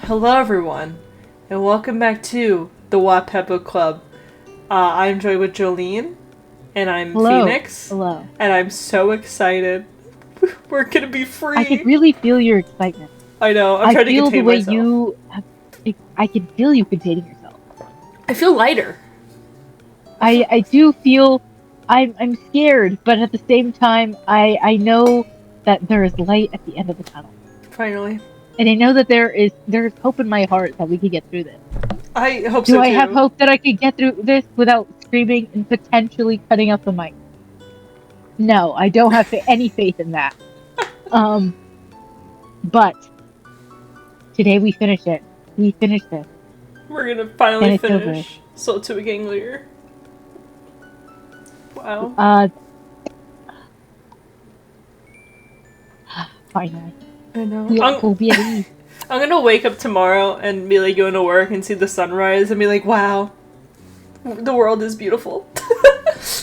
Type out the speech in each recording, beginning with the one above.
Hello, everyone, and welcome back to the Wattpad Book Club. I'm Joy with Joline, and I'm Hello. Phoenix. Hello. And I'm so excited. We're gonna be free. I can really feel your excitement. I know. I'm trying to feel contain the way myself. I can feel you containing yourself. I feel lighter. I do feel. I'm scared, but at the same time, I know that there is light at the end of the tunnel, Finally. and I know that there's hope in my heart that we can get through this. I hope so, Do I too. have hope that I could get through this without screaming and potentially cutting out the mic? No, I don't have any faith in that. But today we finish it. We finished it. We're gonna finally And it's over. finish Soul to a Ganglier. Wow. Finally. I know. We'll be at ease. I'm gonna wake up tomorrow and be like going to work and see the sunrise and be like, wow, the world is beautiful.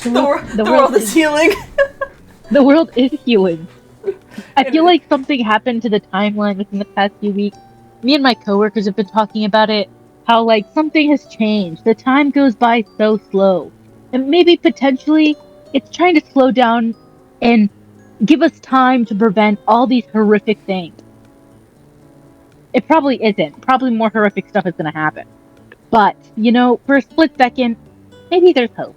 the world is healing. The world is healing. I feel like something happened to the timeline within the past few weeks. Me and my coworkers have been talking about it, how like something has changed. The time goes by so slow. And maybe potentially it's trying to slow down and give us time to prevent all these horrific things. It probably isn't. Probably more horrific stuff is going to happen. But, you know, for a split second, maybe there's hope.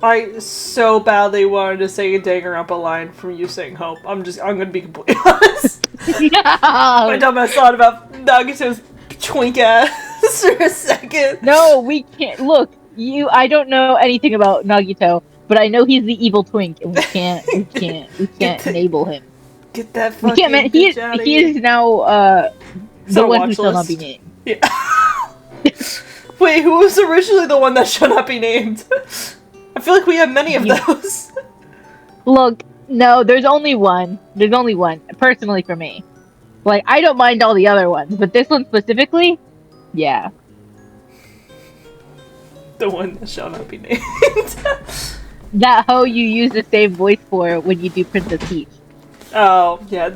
I so badly wanted to say a Danganronpa line from you saying hope. I'm gonna be completely honest. No! My dumbass thought about Nagato's twink ass for a second. No, we can't. Look, I don't know anything about Nagito, but I know he's the evil twink, and we can't enable him. Get that fucking He bitch out of he here. is now the one who watch shall not list. be named. Yeah. Wait, who was originally the one that should not be named? I feel like we have many of those. Look, no, there's only one. There's only one, personally for me. Like, I don't mind all the other ones, but this one specifically, yeah. The one that shall not be named. That hoe you use the same voice for when you do Princess Peach. Oh, yeah.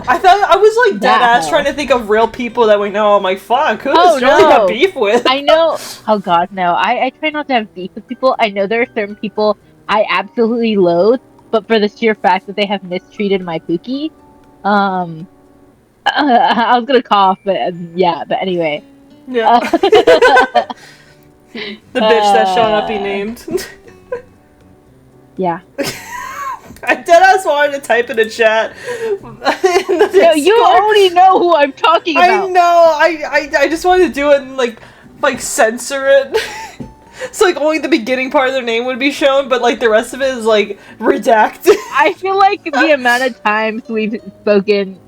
I thought I was like dead ass trying to think of real people that we know. I'm like, fuck, who does Jolie have beef with? I know. Oh god, no. I try not to have beef with people. I know there are certain people I absolutely loathe, but for the sheer fact that they have mistreated my Pookie, I was gonna cough, but yeah. But anyway. Yeah. The bitch that shall not be named. Yeah. I deadass wanted to type in a chat. No, you already know who I'm talking about. I know. I just wanted to do it and like censor it. So like only the beginning part of their name would be shown, but like the rest of it is like redacted. I feel like the amount of times we've spoken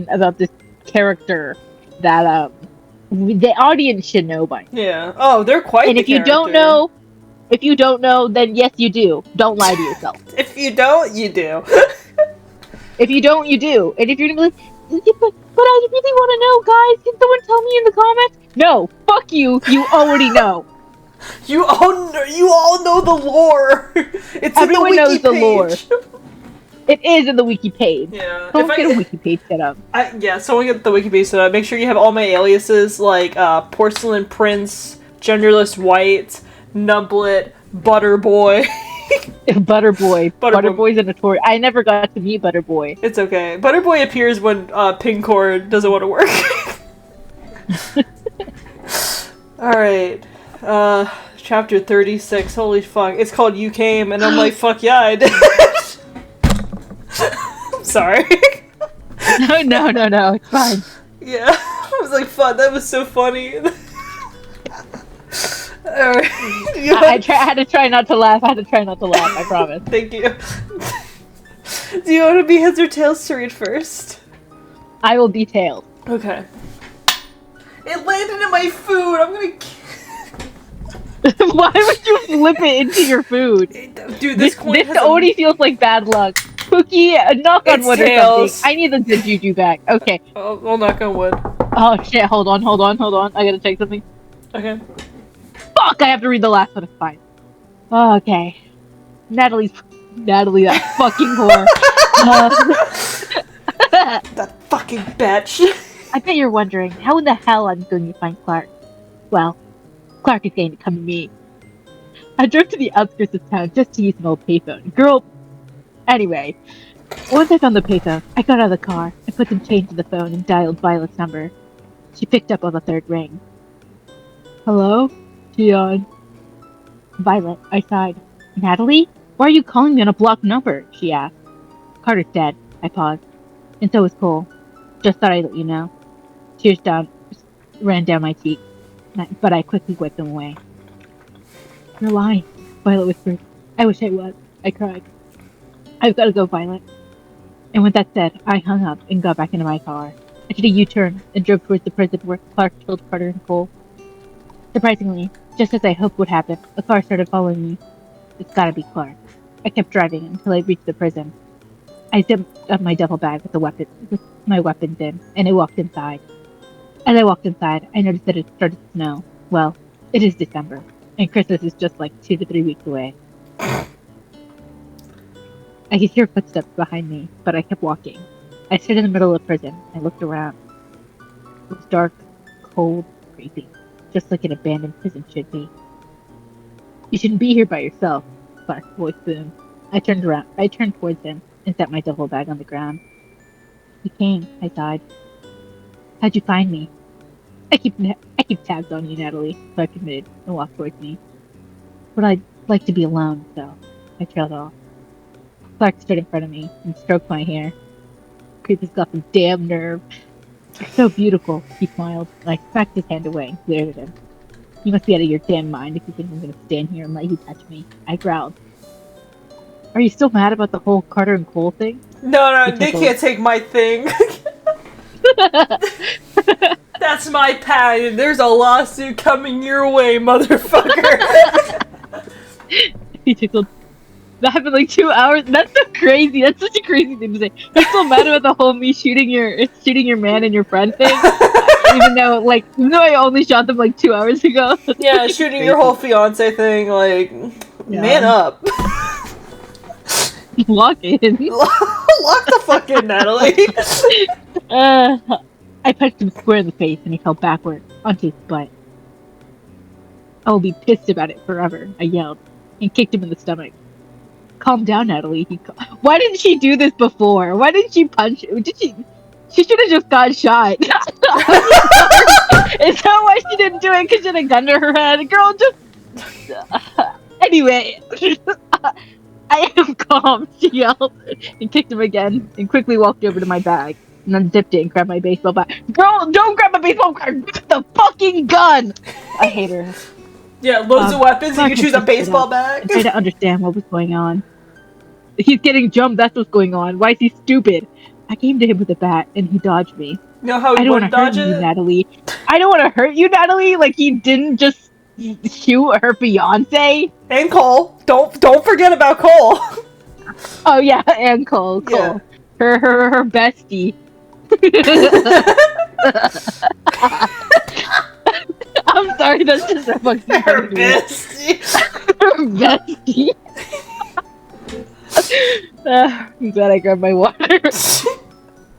about this character that the audience should know by now. Yeah. Oh, they're quite. And if you don't know, then yes, you do. Don't lie to yourself. If you don't, you do. If you don't, you do. And if you're gonna be like, but I really want to know, guys. Can someone tell me in the comments? No, fuck you. You already know. You all know the lore. It's Everyone in the wiki knows the lore. It is in the wiki page. Yeah. Don't get a wiki page set up. Someone get the wiki page set up. Make sure you have all my aliases like Porcelain Prince, Genderless White, Nublet, Butterboy. Butterboy's a notorious. I never got to meet Butterboy. It's okay. Butterboy appears when Pingcord doesn't want to work. Alright. Chapter 36. Holy fuck. It's called You Came, and I'm like, fuck yeah, I did. I'm sorry. No, it's fine. Yeah. I was like, fuck, that was so funny. Alright. I had to try not to laugh. I promise. Thank you. Do you want to be heads or tails to read first? I will be tails. Okay. It landed in my food. I'm gonna. Why would you flip it into your food? Dude, this coin this already feels like bad luck. Pookie, knock on wood or something. I need the juju back. Okay. I'll knock on wood. Oh shit! Hold on. I gotta check something. Okay. Fuck! I have to read the last one. It's fine. Okay. Natalie, that fucking whore. That fucking bitch. I bet you're wondering how in the hell I'm going to find Clark. Well, Clark is going to come to me. I drove to the outskirts of town just to use an old payphone. Girl, anyway, once I found the payphone, I got out of the car and put some change in the phone and dialed Violet's number. She picked up on the third ring. Hello? Dion. Violet, I sighed. Natalie? Why are you calling me on a blocked number? She asked. Carter's dead. I paused. And so is Cole. Just thought I'd let you know. Tears ran down my cheeks, but I quickly wiped them away. You're lying, Violet whispered. I wish I was. I cried. I've got to go, Violet. And with that said, I hung up and got back into my car. I did a U-turn and drove towards the prison where Clark killed Carter and Cole. Surprisingly, just as I hoped would happen, a car started following me. It's gotta be Clark. I kept driving until I reached the prison. I zipped up my duffel bag with my weapons in, and I walked inside. As I walked inside, I noticed that it started to snow. Well, it is December, and Christmas is just like 2 to 3 weeks away. I could hear footsteps behind me, but I kept walking. I stood in the middle of the prison and looked around. It was dark, cold, creepy, just like an abandoned prison should be. You shouldn't be here by yourself, Clark's voice boomed. I turned towards him and set my duffel bag on the ground. You came, I sighed. How'd you find me? I keep tabs on you, Natalie, Clark admitted and walked towards me. But I'd like to be alone, so I trailed off. Clark stood in front of me and stroked my hair. Creeper's got some damn nerve. You're so beautiful, he smiled, and I smacked his hand away and glared at him. You must be out of your damn mind if you think I'm gonna stand here and let you touch me, I growled. Are you still mad about the whole Carter and Cole thing? No, they can't take my thing. That's my patent. There's a lawsuit coming your way, motherfucker. He tickled. That happened like 2 hours. That's so crazy. That's such a crazy thing to say. I'm still mad about the whole me shooting your man and your friend thing. even though I only shot them like 2 hours ago. Yeah, shooting your whole fiance thing. Like, yeah. Man up. Lock in. Lock the fuck in, Natalie. I punched him square in the face and he fell backward onto his butt. I will be pissed about it forever, I yelled, and kicked him in the stomach. Calm down, Natalie. Why didn't she do this before? Why didn't she punch? She should have just got shot. Is that why she didn't do it? Because she had a gun to her head? Girl, just... Anyway. I am calm, she yelled, and kicked him again, and quickly walked over to my bag, and unzipped it and grabbed my baseball bat. Girl, don't grab a baseball bat! Grab the fucking gun! I hate her. Yeah, loads of weapons, and you choose a baseball bag? I tried to understand what was going on. He's getting jumped, that's what's going on. Why is he stupid? I came to him with a bat, and he dodged me. You know how he wouldn't dodge it? You, Natalie. I don't want to hurt you, Natalie. Like, he didn't just shoot her fiance. And Cole. Don't forget about Cole. Oh, yeah, and Cole. Yeah. Her bestie. I'm sorry, that's just a fucking her bestie. Her bestie. I'm glad I grabbed my water.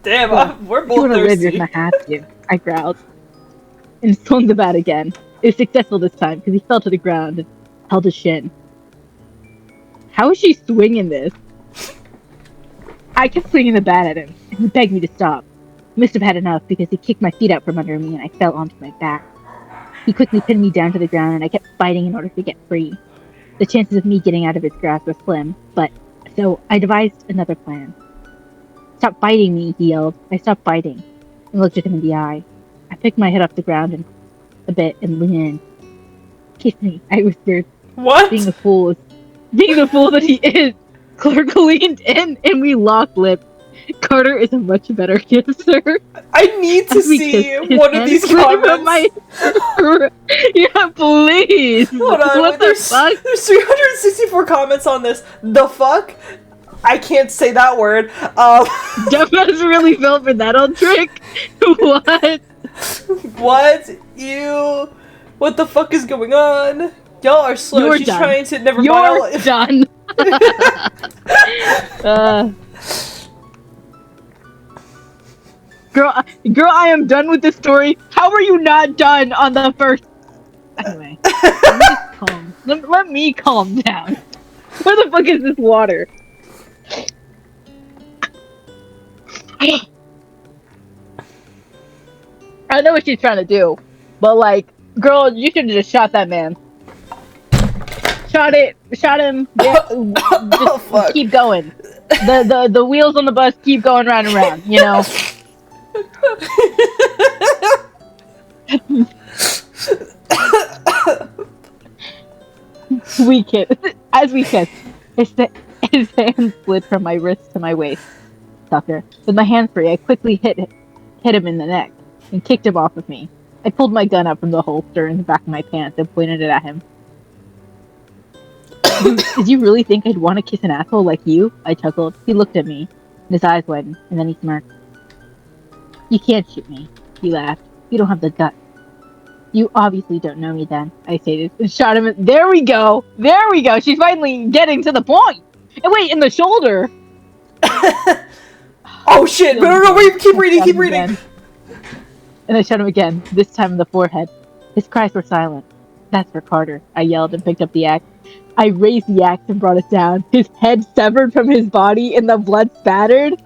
Damn, we're both thirsty. You're gonna have to, I growled. And swung the bat again. It was successful this time, because he fell to the ground and held his shin. How is she swinging this? I kept swinging the bat at him, and he begged me to stop. He must have had enough, because he kicked my feet out from under me, and I fell onto my back. He quickly pinned me down to the ground, and I kept fighting in order to get free. The chances of me getting out of his grasp were slim, so I devised another plan. Stop fighting me, he yelled. I stopped fighting, and looked at him in the eye. I picked my head off the ground a bit and leaned in. Kiss me, I whispered. What? Being the fool that he is. Clark leaned in, and we locked lips. Carter is a much better kisser. I need to see one of these comments. Yeah, please. Hold on. What the fuck? There's 364 comments on this. The fuck? I can't say that word. Jeff has really fell for that old trick. What? What? You? What the fuck is going on? Y'all are slow. You're She's done. trying to never You're mind. Done. Girl, I am done with this story. How are you not done on the first? Anyway, let me calm down. Where the fuck is this water? I know what she's trying to do, but like, girl, you should have just shot that man. Shot him. Just keep going. The wheels on the bus keep going round and round. You know. We kiss. As we kiss, his hand slid from my wrist to my waist. Sucker. With my hand free, I quickly hit him in the neck and kicked him off of me. I pulled my gun out from the holster in the back of my pants and pointed it at him. Did you really think I'd want to kiss an asshole like you? I chuckled. He looked at me, and his eyes widened, and then he smirked. You can't shoot me, he laughed. You don't have the guts. You obviously don't know me then, I stated, and shot him. There we go! There we go! She's finally getting to the point! And wait, in the shoulder! Oh shit! No, wait, keep reading! And I shot him again, this time in the forehead. His cries were silent. That's for Carter, I yelled and picked up the axe. I raised the axe and brought it down, his head severed from his body and the blood spattered.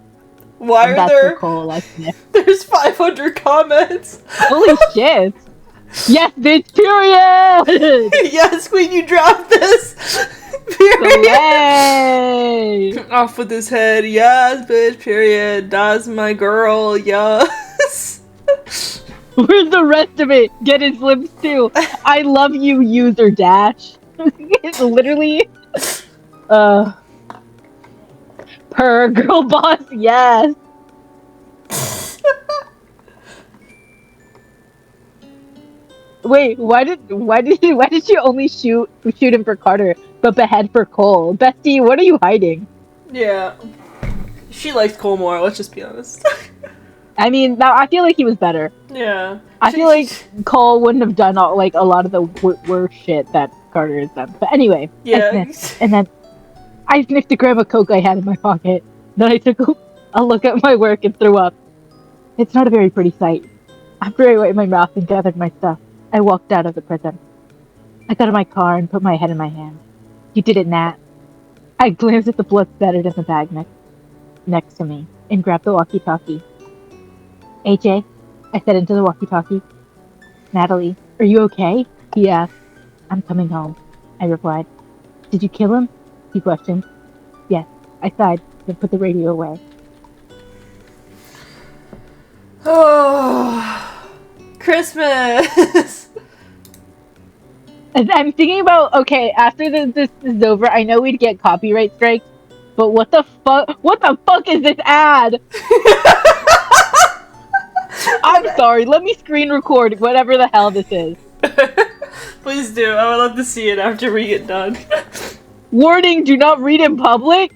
Why and are there... Cole, I sniffed. There's 500 comments! Holy shit! Yes, bitch, period! Yes, queen, you dropped this! Period! Slay! Off with his head, yes, bitch, period. That's my girl, yes! Where's the rest of it? Get his lips too. I love you, user dash. It's literally... Per girl boss, yes! Wait, why did you only shoot him for Carter, but behead for Cole? Bestie, what are you hiding? Yeah. She likes Cole more, let's just be honest. I mean, now I feel like he was better. Yeah. I feel like Cole wouldn't have done a lot of the worst shit that Carter has done. But anyway, yeah. I sniffed, and then I sniffed a gram of coke I had in my pocket. Then I took a look at my work and threw up. It's not a very pretty sight. After I wiped my mouth and gathered my stuff, I walked out of the prison. I got in my car and put my head in my hand. You did it, Nat. I glanced at the blood spattered in the bag next to me and grabbed the walkie-talkie. AJ, I said into the walkie-talkie. Natalie, are you okay? He asked. I'm coming home, I replied. Did you kill him? He questioned. Yes, I sighed, then put the radio away. Oh, Christmas! I'm thinking about, okay, after this is over, I know we'd get copyright strikes, but what the fuck is this ad? I'm sorry, let me screen record whatever the hell this is. Please do, I would love to see it after we get done. Warning, do not read in public?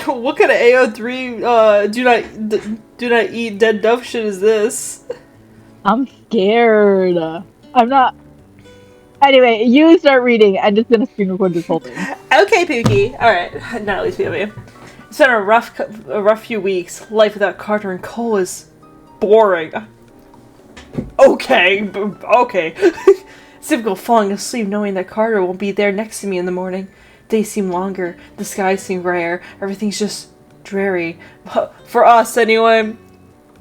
What kind of AO3, do not eat dead dove shit is this? I'm scared. I'm not... Anyway, you start reading. I'm just gonna screen record this whole thing. Okay, Pookie. Alright, Natalie's POV. It's been a rough few weeks. Life without Carter and Cole is boring. Okay. It's difficult falling asleep knowing that Carter won't be there next to me in the morning. Days seem longer, the skies seem grayer, everything's just dreary. But for us, anyway,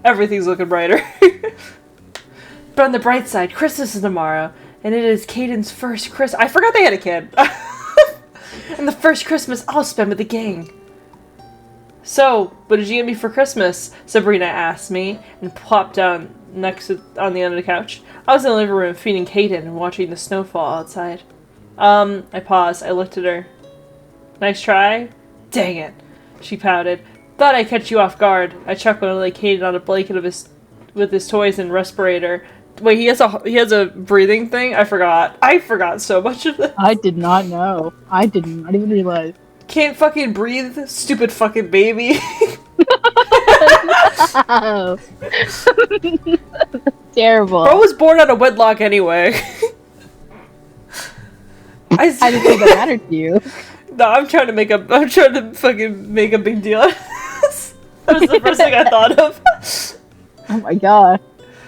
everything's looking brighter. But on the bright side, Christmas is tomorrow, and it is Caden's first Christmas. I forgot they had a kid. And the first Christmas I'll spend with the gang. So, what did you get me for Christmas? Sabrina asked me, and plopped down on the end of the couch. I was in the living room feeding Caden and watching the snowfall outside. I paused. I looked at her. Nice try? Dang it. She pouted. Thought I'd catch you off guard. I chuckled and laid Caden on a blanket with his toys and respirator. Wait, he has a breathing thing? I forgot so much of this. I did not know. I did not even realize. Can't fucking breathe, stupid fucking baby. No. Terrible. Bro was born out of wedlock anyway. I didn't think that mattered to you. No, I'm trying to fucking make a big deal out of this. That was the first thing I thought of. Oh my god.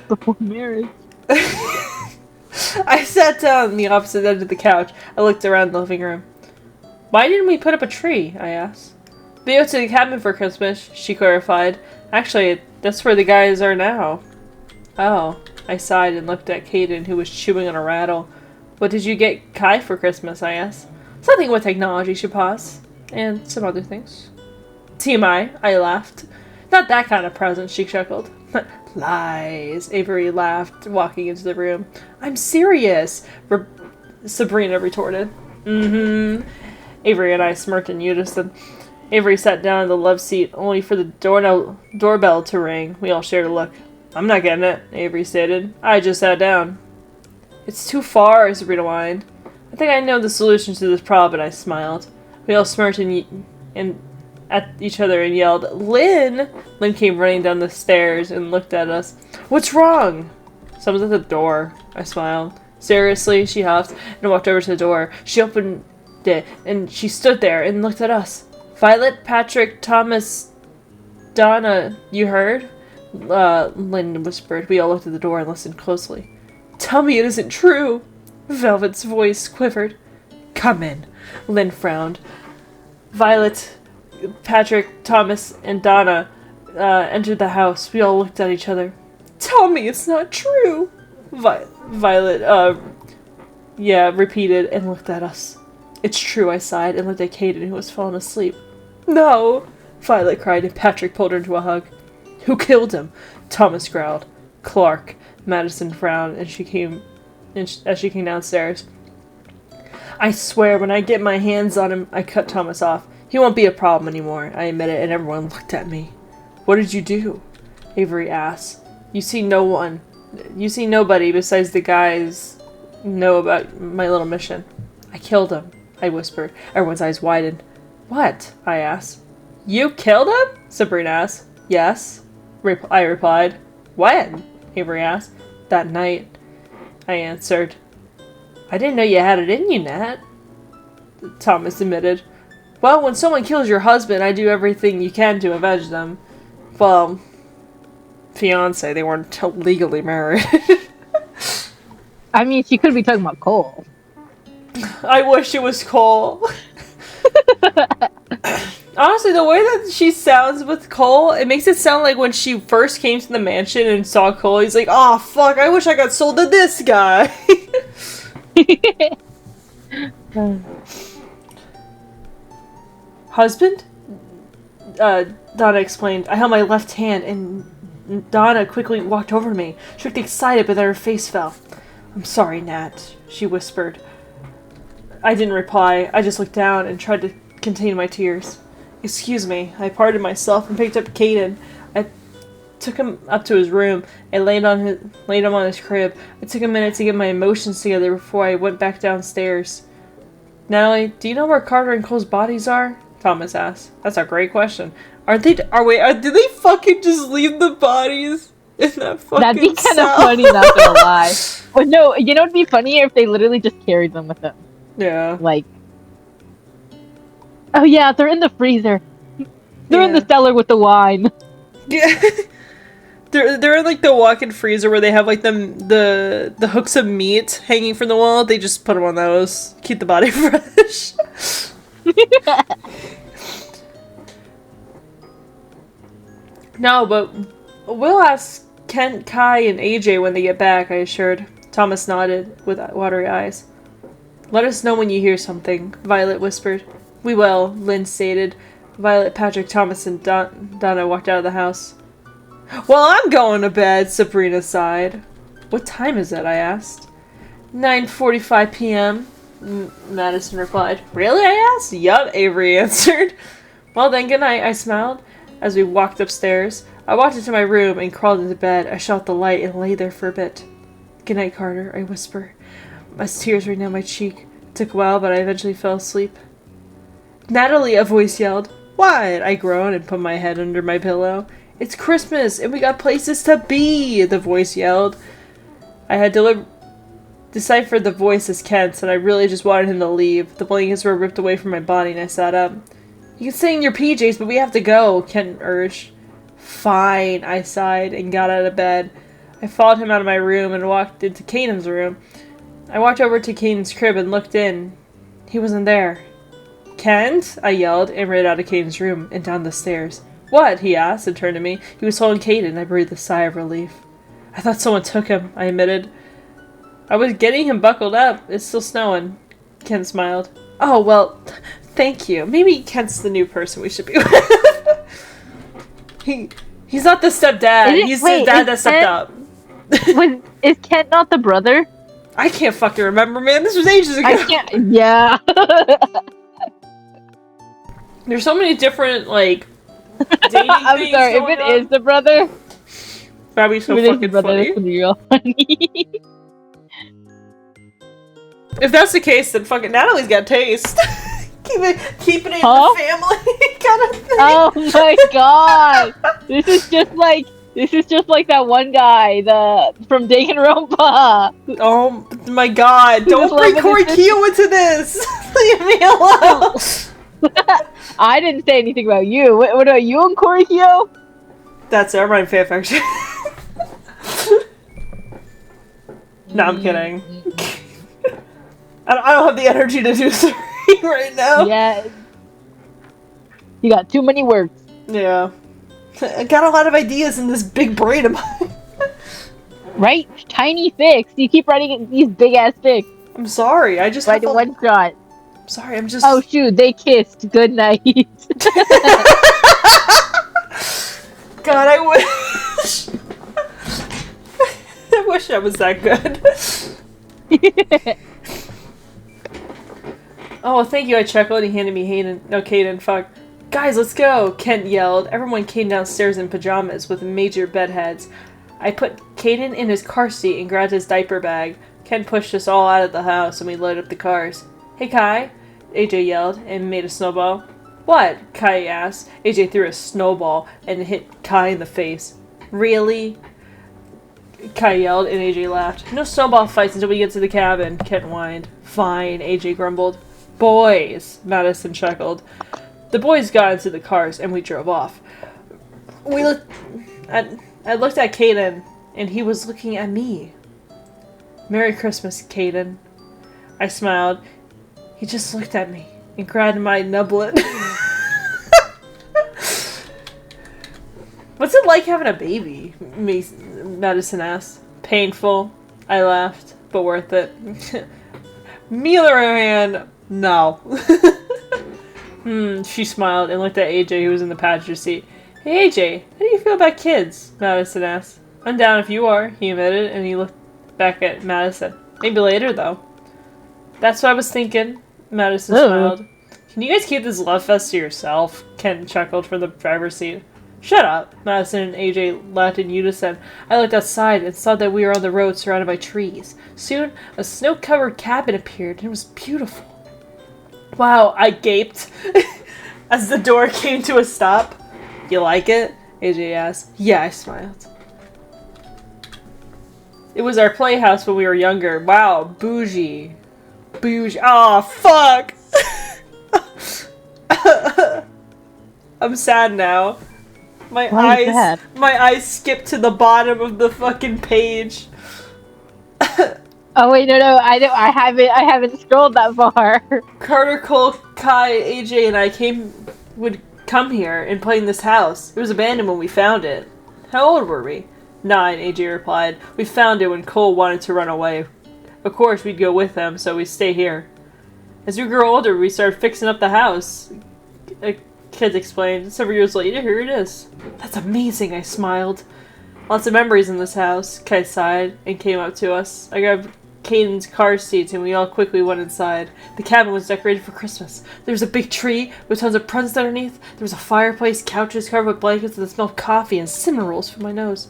Before marriage. I sat down on the opposite end of the couch. I looked around the living room. Why didn't we put up a tree? I asked. We go to the cabin for Christmas, she clarified. Actually, that's where the guys are now. Oh. I sighed and looked at Caden, who was chewing on a rattle. What did you get Kai for Christmas? I asked. Something with technology, she paused. And some other things. TMI, I laughed. Not that kind of present, she chuckled. Lies, Avery laughed, walking into the room. I'm serious, Sabrina retorted. Mm-hmm. Avery and I smirked in unison. Avery sat down in the love seat, only for the doorbell to ring. We all shared a look. I'm not getting it, Avery stated. I just sat down. It's too far, Sabrina whined. I think I know the solution to this problem, I smiled. We all smirked and at each other and yelled, Lynn! Lynn came running down the stairs and looked at us. What's wrong? Someone's at the door, I smiled. Seriously, she huffed and walked over to the door. She opened it and she stood there and looked at us. Violet, Patrick, Thomas, Donna, you heard? Lynn whispered. We all looked at the door and listened closely. Tell me it isn't true! Velvet's voice quivered. Come in. Lynn frowned. Violet, Patrick, Thomas, and Donna entered the house. We all looked at each other. Tell me it's not true! Violet, repeated and looked at us. It's true, I sighed and looked at Caden, who was falling asleep. No! Violet cried and Patrick pulled her into a hug. Who killed him? Thomas growled. Clark. Madison frowned as she came downstairs. I swear, when I get my hands on him, I cut Thomas off. He won't be a problem anymore, I admitted, and everyone looked at me. What did you do? Avery asked. You see nobody besides the guys know about my little mission. I killed him, I whispered. Everyone's eyes widened. What? I asked. You killed him? Sabrina asked. Yes. I replied. When? Avery asked. That night, I answered. I didn't know you had it in you, Nat. Thomas admitted. Well, when someone kills your husband, I do everything you can to avenge them. Well, fiancé, they weren't legally married. I mean, she could be talking about Cole. I wish it was Cole. Honestly, the way that she sounds with Cole, it makes it sound like when she first came to the mansion and saw Cole, he's like, oh, fuck, I wish I got sold to this guy. Husband? Donna explained. I held my left hand and Donna quickly walked over to me. She looked excited, but then her face fell. I'm sorry, Nat, she whispered. I didn't reply. I just looked down and tried to contain my tears. Excuse me. I parted myself and picked up Caden. I took him up to his room and laid him on his crib. It took a minute to get my emotions together before I went back downstairs. Natalie, do you know where Carter and Cole's bodies are? Thomas asked. That's a great question. Did they fucking just leave the bodies in that fucking That'd be kind cell? of funny, not gonna lie. But no, you know what'd be funnier if they literally just carried them with them. Yeah. Like, oh yeah, they're in the freezer. They're in the cellar with the wine. Yeah. They're in like the walk-in freezer where they have like the hooks of meat hanging from the wall. They just put them on those. Keep the body fresh. No, but we'll ask Kent, Kai, and AJ when they get back, I assured. Thomas nodded with watery eyes. Let us know when you hear something, Violet whispered. We will, Lynn stated. Violet, Patrick, Thomas, and Donna walked out of the house. Well, I'm going to bed, Sabrina sighed. What time is it? I asked. 9:45 p.m., Madison replied. Really? I asked. Yup, Avery answered. Well then, good night, I smiled. As we walked upstairs, I walked into my room and crawled into bed. I shut off the light and lay there for a bit. Good night, Carter, I whispered. As tears ran down my cheek. It took a while, but I eventually fell asleep. Natalie, a voice yelled. What? I groaned and put my head under my pillow. It's Christmas, and we got places to be, the voice yelled. I had deciphered the voice as Kent's, and I really just wanted him to leave. The blankets were ripped away from my body, and I sat up. You can stay in your PJs, but we have to go, Kent urged. Fine, I sighed and got out of bed. I followed him out of my room and walked into Kanan's room. I walked over to Kanan's crib and looked in. He wasn't there. Kent? I yelled and ran out of Kanan's room and down the stairs. What? He asked and turned to me. He was holding Kaden. I breathed a sigh of relief. I thought someone took him, I admitted. I was getting him buckled up. It's still snowing. Kent smiled. Oh, well, thank you. Maybe Kent's the new person we should be with. He's not the stepdad. He's the dad that stepped up. Is Kent not the brother? I can't fucking remember, man. This was ages ago. I can't. Yeah. There's so many different, like, dating I'm things sorry, if going it on. is the brother. That'd be so if it is the fucking brother, funny. that's real funny. If that's the case, then fucking Natalie's got taste. keeping it in the family kind of thing. Oh my god! This is just like that one guy, from Danganronpa. Oh my god! Don't bring Corey Keogh into this. Leave me alone. I didn't say anything about you. What about you and Corey Keogh? That's our mind fanfiction. No, I'm kidding. I don't have the energy to do 3 right now. Yeah. You got too many words. Yeah. I got a lot of ideas in this big brain of mine. Right? Tiny fics. You keep writing these big ass fics. I'm sorry. I just Write one shot. I'm sorry. I'm just. Oh shoot! They kissed. Good night. God, I wish. I wish I was that good. Oh, thank you. I chuckled. He handed me Kaden. Fuck. Guys, let's go! Kent yelled. Everyone came downstairs in pajamas with major bed heads. I put Kaden in his car seat and grabbed his diaper bag. Kent pushed us all out of the house and we loaded up the cars. Hey, Kai, AJ yelled and made a snowball. What? Kai asked. AJ threw a snowball and hit Kai in the face. Really? Kai yelled and AJ laughed. No snowball fights until we get to the cabin, Kent whined. Fine, AJ grumbled. Boys, Madison chuckled. The boys got into the cars and we drove off. I looked at Kaden and he was looking at me. Merry Christmas, Kaden. I smiled. He just looked at me and grabbed my nublet. What's it like having a baby? Madison asked. Painful. I laughed, but worth it. Me on the other hand, no. She smiled and looked at AJ, who was in the passenger seat. Hey AJ, how do you feel about kids? Madison asked. I'm down if you are, he admitted, and he looked back at Madison. Maybe later, though. That's what I was thinking. Madison smiled. Can you guys keep this love fest to yourself? Ken chuckled from the driver's seat. Shut up. Madison and AJ laughed in unison. I looked outside and saw that we were on the road surrounded by trees. Soon, a snow-covered cabin appeared, and it was beautiful. Wow, I gaped as the door came to a stop. You like it? AJ asked. Yeah, I smiled. It was our playhouse when we were younger. Wow, bougie. Bougie. Aw, fuck! I'm sad now. My eyes skipped to the bottom of the fucking page. Oh wait, no, I haven't scrolled that far. Carter, Cole, Kai, AJ, and I would come here and play in this house. It was abandoned when we found it. How old were we? 9, AJ replied. We found it when Cole wanted to run away. Of course, we'd go with him, so we stay here. As we grew older, we started fixing up the house. Kids explained. Several years later, here it is. That's amazing, I smiled. Lots of memories in this house, Kai sighed and came up to us. I grabbed Caden's car seats and we all quickly went inside. The cabin was decorated for Christmas. There was a big tree with tons of presents underneath. There was a fireplace, couches covered with blankets, and the smell of coffee and cinnamon rolls from my nose.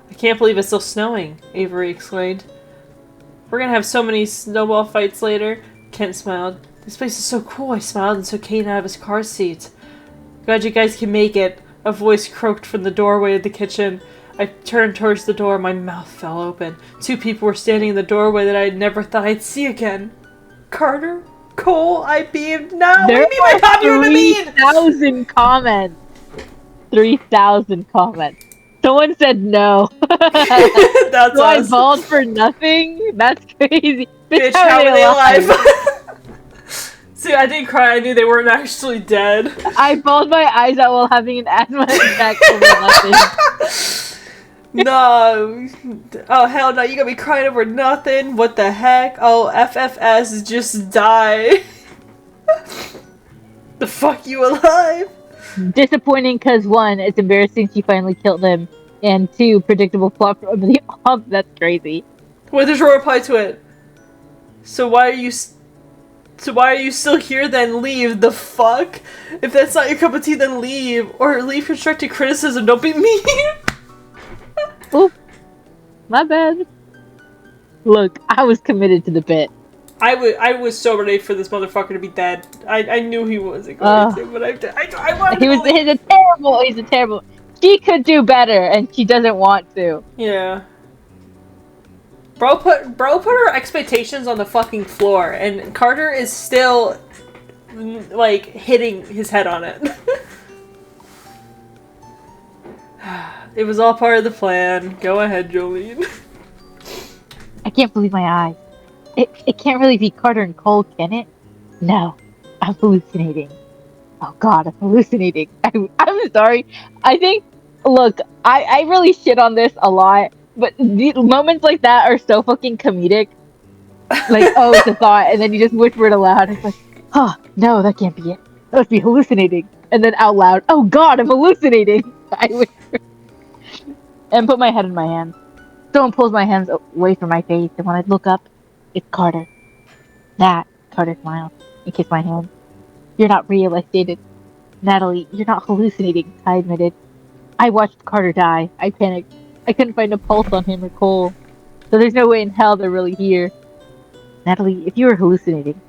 I can't believe it's still snowing, Avery exclaimed. We're gonna have so many snowball fights later. Kent smiled. This place is so cool, I smiled and took Caden out of his car seat. Glad you guys can make it. A voice croaked from the doorway of the kitchen. I turned towards the door, my mouth fell open. 2 people were standing in the doorway that I never thought I'd see again. Carter? Cole? I beamed. No! There What do you mean by popular to beam? 3,000 comments. 3,000 comments. Someone said no. That's So I us. bawled for nothing? That's crazy. Bitch, how are they alive? See, I didn't cry. I knew they weren't actually dead. I bawled my eyes out while having an asthma attack over nothing. No. Oh, hell no. You gonna be crying over nothing? What the heck? Oh, FFS, just die. The fuck you alive? Disappointing because 1, it's embarrassing she finally killed him, and 2, predictable plot from the off. That's crazy. Wait, there's a reply to it. So why are you still here then? Leave. The fuck? If that's not your cup of tea, then leave. Or leave constructive criticism. Don't be mean. Oop. My bad. Look, I was committed to the bit. I was so ready for this motherfucker to be dead. I knew he wasn't going to, but I wanted He's a terrible. She could do better, and she doesn't want to. Yeah. Bro put her expectations on the fucking floor, and Carter is still, like, hitting his head on it. It was all part of the plan. Go ahead, Joline. I can't believe my eyes. It can't really be Carter and Cole, can it? No, I'm hallucinating. Oh god, I'm hallucinating. I'm sorry. I think, look, I really shit on this a lot, but the moments like that are so fucking comedic. Like, oh, it's a thought, and then you just whisper it aloud. It's like, oh, no, that can't be it. That must be hallucinating. And then out loud, oh god, I'm hallucinating. I whisper. And put my head in my hands. Someone pulls my hands away from my face, and when I look up, it's Carter. Carter smiled and kissed my hand. You're not real, I stated. Natalie, you're not hallucinating, I admitted. I watched Carter die. I panicked. I couldn't find a pulse on him or Cole. So there's no way in hell they're really here. Natalie, if you were hallucinating,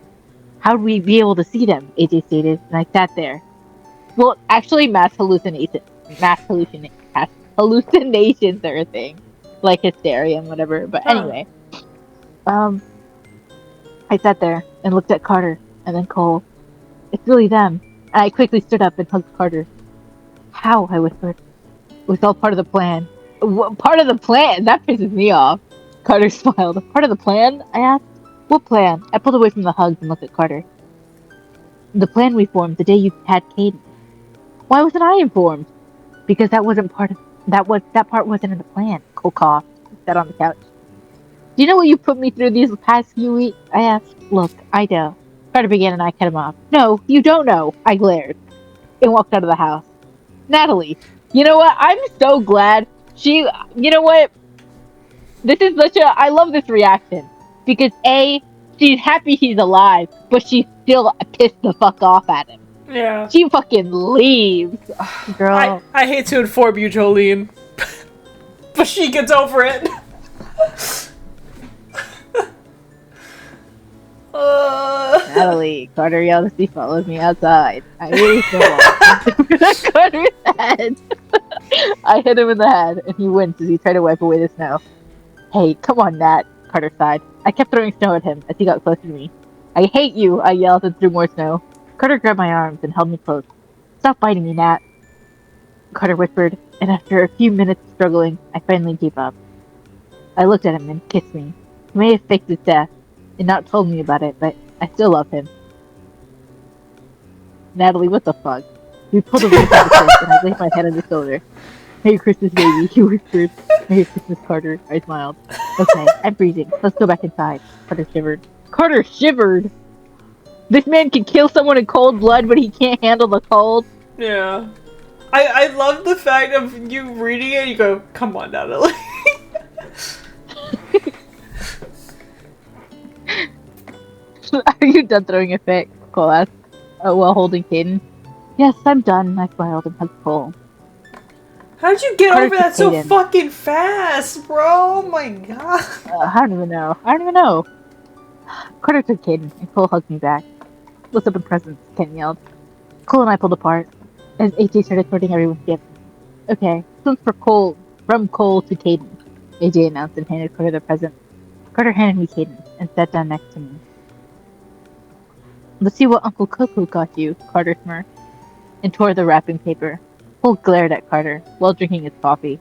how would we be able to see them? AJ stated, and I sat there. Well, actually, mass hallucinations are a thing. Like hysteria and whatever. But anyway. I sat there and looked at Carter and then Cole. It's really them. And I quickly stood up and hugged Carter. How? I whispered. It was all part of the plan. What part of the plan? That pisses me off. Carter smiled. Part of the plan? I asked. What plan? I pulled away from the hugs and looked at Carter. The plan we formed the day you had Caden. Why wasn't I informed? Because that wasn't part of that part wasn't in the plan. Cole coughed. Sat on the couch. Do you know what you put me through these past few weeks? I asked. Look, I know. Carter began and I cut him off. No, you don't know. I glared. And walked out of the house. Natalie, you know what? I'm so glad you know what? This is I love this reaction. Because A, she's happy he's alive, but she's still pissed the fuck off at him. Yeah. She fucking leaves. Girl. I hate to inform you, Joline. But she gets over it. Natalie, Carter yelled as he followed me outside. I really feel Carter's head. I hit him in the head, and he winced as he tried to wipe away the snow. Hey, come on, Nat, Carter sighed. I kept throwing snow at him as he got closer to me. I hate you, I yelled and threw more snow. Carter grabbed my arms and held me close. Stop biting me, Nat, Carter whispered, and after a few minutes of struggling, I finally gave up. I looked at him and kissed me. He may have faked his death and not told me about it, but I still love him. Natalie, what the fuck? We pulled away from the kiss, and I laid my head on his shoulder. Merry Christmas, baby, he whispered. Merry Christmas, Carter, I smiled. Okay, I'm freezing. Let's go back inside. Carter shivered. Carter shivered? This man can kill someone in cold blood, but he can't handle the cold? Yeah. I love the fact of you reading it, you go, come on, Natalie. Are you done throwing a fit? Cole asked, while holding Caden. Yes, I'm done, I smiled and hugged Cole. How'd you get Carter over that so Caden. fucking fast, bro? Oh my god. I don't even know. Carter took Caden, and Cole hugged me back. What's up in presents? Ken yelled. Cole and I pulled apart, as AJ started sorting everyone's gifts. Okay, this one's from Cole to Caden, AJ announced and handed Carter the present. Carter handed me Caden, and sat down next to me. Let's see what Uncle Coco got you, Carter smirked, and tore the wrapping paper. Cole glared at Carter while drinking his coffee.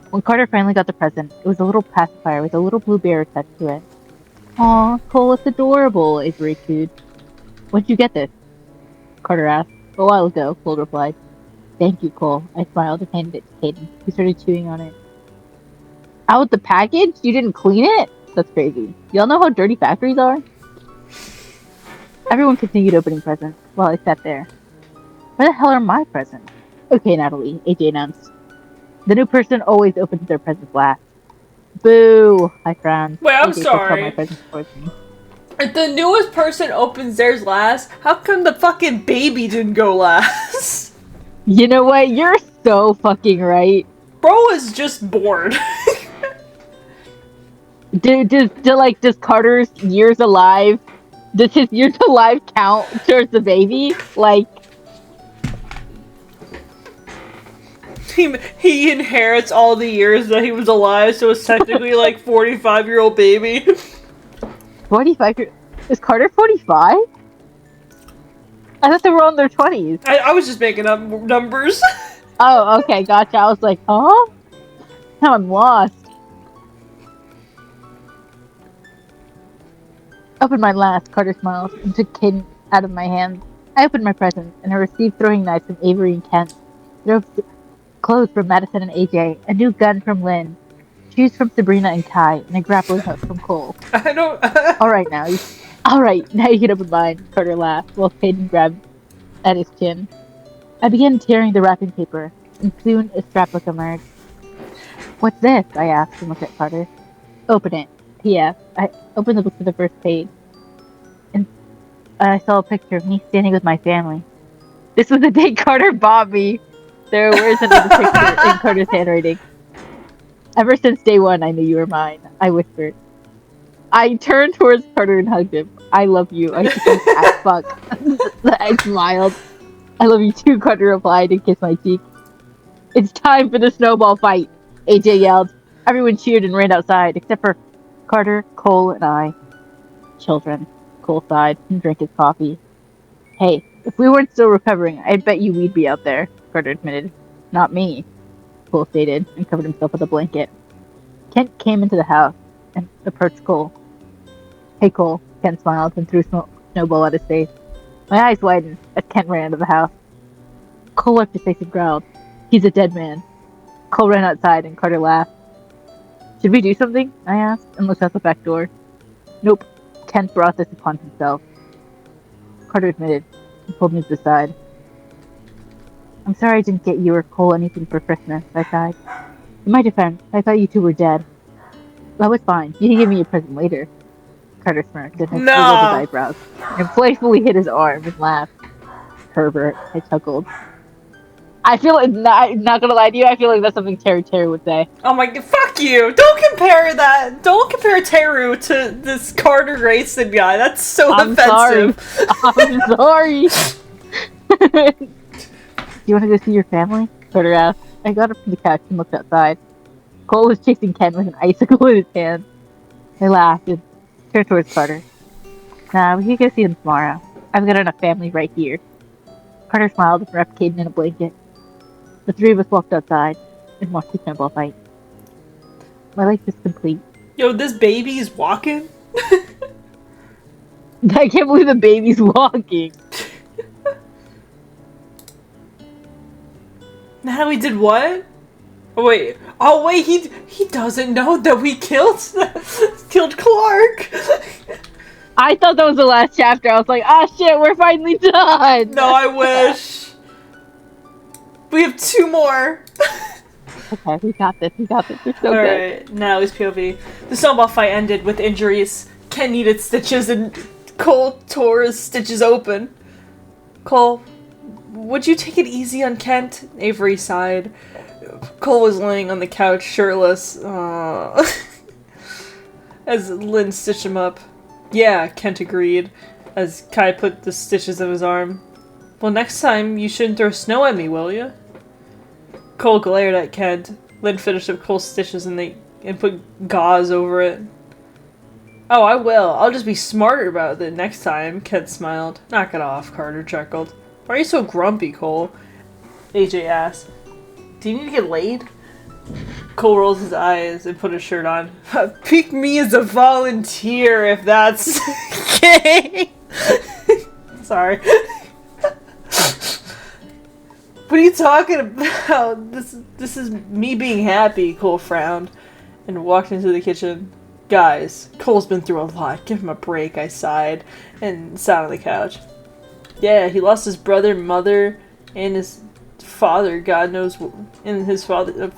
When Carter finally got the present, it was a little pacifier with a little blue bear attached to it. Aw, Cole, it's adorable, Avery cooed. When'd you get this? Carter asked. A while ago, Cole replied. Thank you, Cole. I smiled and handed it to Caden, who started chewing on it. Out the package? You didn't clean it? That's crazy. Y'all know how dirty factories are? Everyone continued opening presents while I sat there. Where the hell are my presents? Okay, Natalie, AJ announced. The new person always opens their presents last. Boo! I frowned. Wait, I'm AJ sorry. My presents towards me. If the newest person opens theirs last, how come the fucking baby didn't go last? You know what? You're so fucking right. Bro is just bored. Does Carter's years alive, does his years alive count towards the baby? Like, he inherits all the years that he was alive, so it's technically like 45-year-old baby. 45? Is Carter 45? I thought they were all in their 20s. I was just making up numbers. Oh, okay, gotcha. I was like, huh? Now I'm lost. Opened my last, Carter smiled, and took Caden out of my hands. I opened my presents, and I received throwing knives from Avery and Kent. Clothes from Madison and AJ, a new gun from Lynn, shoes from Sabrina and Kai, and a grappling hook from Cole. I don't... Alright, now you can open mine, Carter laughed, while Caden grabbed at his chin. I began tearing the wrapping paper, and soon a scrapbook emerged. What's this? I asked and looked at Carter. Open it. P.S. I opened the book to the first page, and I saw a picture of me standing with my family. This was the day Carter bought me. There were words under the picture in Carter's handwriting. Ever since day one, I knew you were mine, I whispered. I turned towards Carter and hugged him. I love you. I think as fuck. I smiled. I love you too, Carter replied and kissed my cheek. It's time for the snowball fight, AJ yelled. Everyone cheered and ran outside, except for Carter, Cole, and I. Children, Cole sighed and drank his coffee. Hey, if we weren't still recovering, I'd bet you we'd be out there, Carter admitted. Not me, Cole stated, and covered himself with a blanket. Kent came into the house and approached Cole. Hey, Cole, Kent smiled and threw a snowball at his face. My eyes widened as Kent ran out of the house. Cole wiped his face and growled. He's a dead man. Cole ran outside and Carter laughed. Should we do something? I asked and looked out the back door. Nope. Kent brought this upon himself. Carter admitted and pulled me to the side. I'm sorry I didn't get you or Cole anything for Christmas, I sighed. In my defense, I thought you two were dead. That was fine. You can give me a present later. Carter smirked and wiggled his eyebrows and playfully hit his arm and laughed. Herbert, I chuckled. I feel like, not gonna lie to you, I feel like that's something Terry would say. Oh my god, fuck you! Don't compare that! Don't compare Teru to this Carter Grayson guy. That's so offensive. I'm sorry. You want to go see your family? Carter asked. I got up from the couch and looked outside. Cole was chasing Ken with an icicle in his hand. I laughed and turned towards Carter. Nah, we can go see them tomorrow. I've got enough family right here. Carter smiled and wrapped Caden in a blanket. The three of us walked outside and watched the snowball fight. My life is complete. Yo, this baby's walking? I can't believe the baby's walking. Natalie did what? Oh wait, he doesn't know that we killed Clark. I thought that was the last chapter. I was like, ah shit, we're finally done. No, I wish. We have 2 more. Okay, we got this. We're so good. Alright, Natalie's POV. The snowball fight ended with injuries. Ken needed stitches and Cole tore his stitches open. Cole, would you take it easy on Kent? Avery sighed. Cole was laying on the couch, shirtless. As Lynn stitched him up. Yeah, Kent agreed, as Kai put the stitches of his arm. Well, next time you shouldn't throw snow at me, will you? Cole glared at Kent. Lynn finished up Cole's stitches and put gauze over it. Oh, I will. I'll just be smarter about it next time, Kent smiled. Knock it off, Carter chuckled. Why are you so grumpy, Cole? AJ asks. Do you need to get laid? Cole rolls his eyes and put his shirt on. Pick me as a volunteer if that's gay. Sorry. What are you talking about? This is me being happy, Cole frowned and walked into the kitchen. Guys, Cole's been through a lot. Give him a break, I sighed and sat on the couch. Yeah, he lost his brother, mother, and his father, God knows, and his father,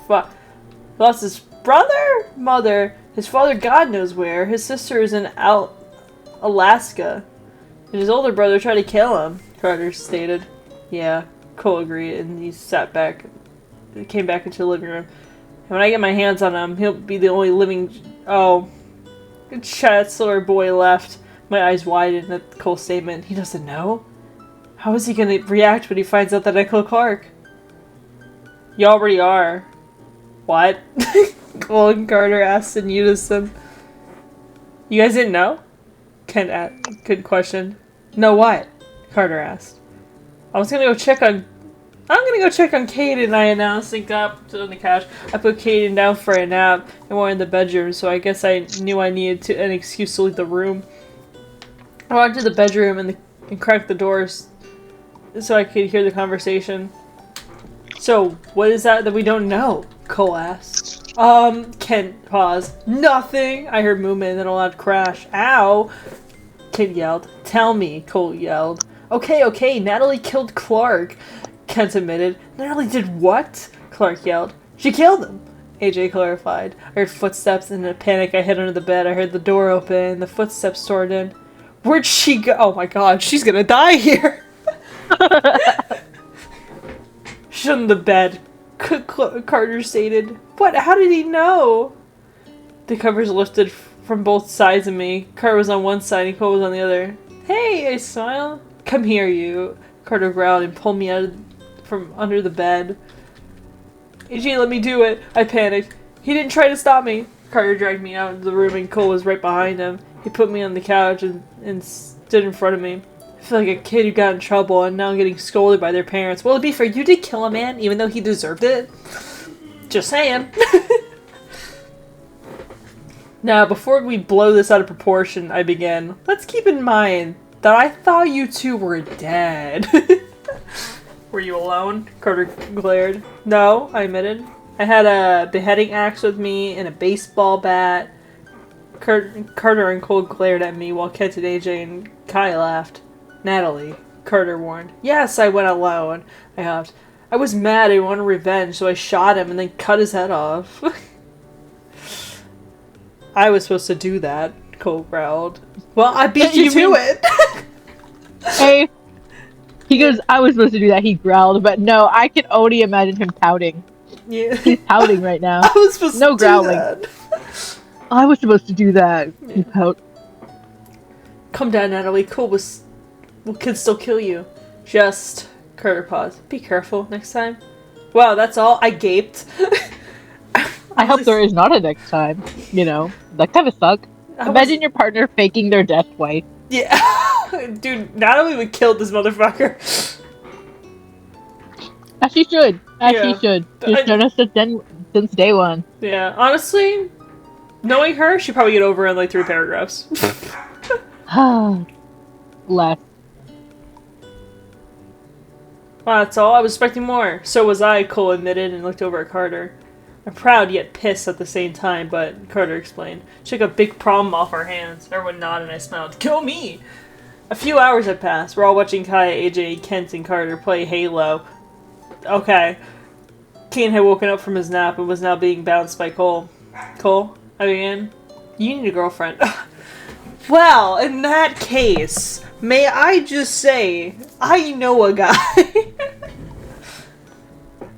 lost his brother, mother, his father, God knows where. His sister is in Alaska, and his older brother tried to kill him, Carter stated. Yeah, Cole agreed, and he came back into the living room. And when I get my hands on him, he'll be the only living... Oh, Chancellor boy left. My eyes widened at Cole's statement. He doesn't know? How is he going to react when he finds out that I killed Clark? You already are. What? Cole and Carter asked in unison. You guys didn't know? Kent asked. Good question. No, what? Carter asked. I'm gonna go check on Caden, I announced, and got up on the couch. I put Caden down for a nap and we're in the bedroom, so I guess I knew I needed an excuse to leave the room. I walked to the bedroom and cracked the doors so I could hear the conversation. So, what is that we don't know? Cole asked. Kent paused. Nothing! I heard movement and then a loud crash. Ow! Kent yelled. Tell me, Cole yelled. Okay, Natalie killed Clark, Kent admitted. Natalie did what? Clark yelled. She killed him, AJ clarified. I heard footsteps and in a panic I hid under the bed. I heard the door open and the footsteps stormed in. Where'd she go? Oh my god, she's gonna die here! She's on the bed, Carter stated. What? How did he know? The covers lifted from both sides of me. Carter was on one side and Cole was on the other. Hey, I smiled. Come here, you, Carter growled and pulled me out from under the bed. AJ, let me do it. I panicked. He didn't try to stop me. Carter dragged me out of the room and Cole was right behind him. He put me on the couch and stood in front of me. I feel like a kid who got in trouble and now getting scolded by their parents. Will it be fair? You did kill a man even though he deserved it? Just saying. Now, before we blow this out of proportion, I began. Let's keep in mind that I thought you two were dead. Were you alone? Carter glared. No, I admitted. I had a beheading axe with me and a baseball bat. Carter and Cole glared at me while Kent and AJ and Kai laughed. Natalie, Carter warned. Yes, I went alone. I huffed. I was mad. I wanted revenge, so I shot him and then cut his head off. I was supposed to do that, Cole growled. Well, I beat you to it! Hey, he goes, I was supposed to do that, he growled, but no, I can only imagine him pouting. Yeah. He's pouting right now. I was supposed to growling. Do that. I was supposed to do that, he pout. Come down, Natalie. Cole can still kill you. Just, Carter paused. Be careful next time. Wow, that's all? I gaped. I hope there is not a next time. You know, that kind of suck. Imagine your partner faking their death twice. Yeah. Dude, Natalie would kill this motherfucker. As she should. She should. She's done us since day one. Yeah, honestly, knowing her, she'd probably get over in like 3 paragraphs. Less. Wow, that's all? I was expecting more. So was I, Cole admitted and looked over at Carter. I'm proud yet pissed at the same time, but Carter explained. She took a big problem off our hands. Everyone nodded and I smiled. Kill me! A few hours had passed. We're all watching Kai, AJ, Kent, and Carter play Halo. Okay. Kane had woken up from his nap and was now being bounced by Cole. Cole, I began. You need a girlfriend. Well, in that case, may I just say, I know a guy.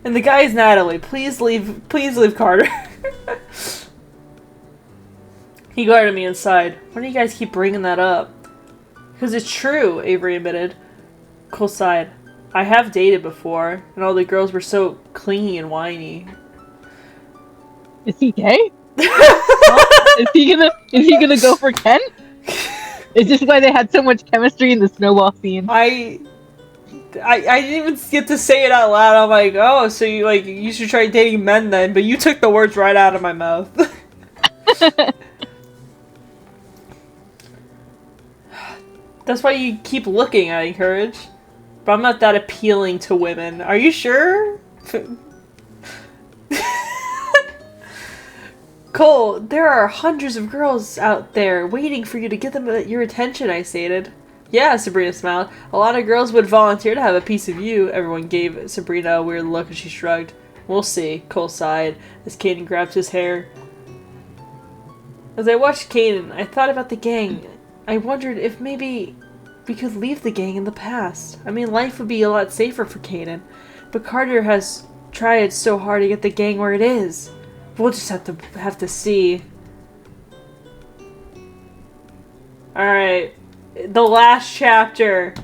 And the guy is Natalie. Please leave Carter. He glared at me inside. Why do you guys keep bringing that up? Because it's true, Avery admitted. Cole sighed. I have dated before, and all the girls were so clingy and whiny. Is he gay? Is he gonna go for Ken? Is this why they had so much chemistry in the snowball scene? I didn't even get to say it out loud. I'm like, oh, so you should try dating men then, but you took the words right out of my mouth. That's why you keep looking, I encourage. But I'm not that appealing to women. Are you sure? Cole, there are hundreds of girls out there waiting for you to get them your attention, I stated. Yeah, Sabrina smiled. A lot of girls would volunteer to have a piece of you. Everyone gave Sabrina a weird look and she shrugged. We'll see, Cole sighed as Kaden grabbed his hair. As I watched Kaden, I thought about the gang. I wondered if maybe we could leave the gang in the past. I mean, life would be a lot safer for Kaden. But Carter has tried so hard to get the gang where it is. We'll just have to see. Alright. The last chapter.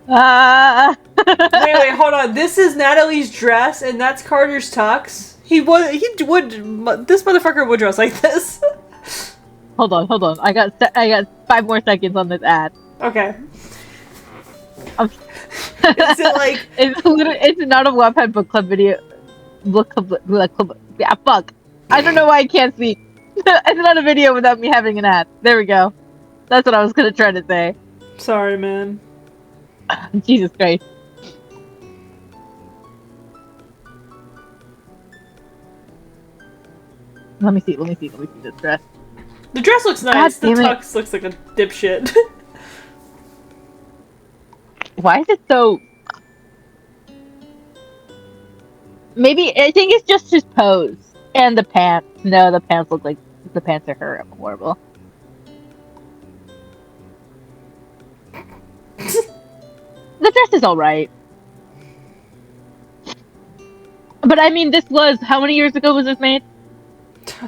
Wait, hold on. This is Natalie's dress, and that's Carter's tux. This motherfucker would dress like this. Hold on. I got 5 more seconds on this ad. Okay. Is it like... It's not a Wattpad Book Club video. Book Club. Yeah, fuck. I don't know why I can't speak. It's not a video without me having an ad. There we go. That's what I was gonna try to say. Sorry, man. Jesus Christ. Let me see this dress. The dress looks nice. The God damn it. tux looks like a dipshit. Why is it so... Maybe, I think it's just his pose. And the pants. No, the pants look like... The pants are horrible. The dress is alright. But I mean, this was... How many years ago was this made?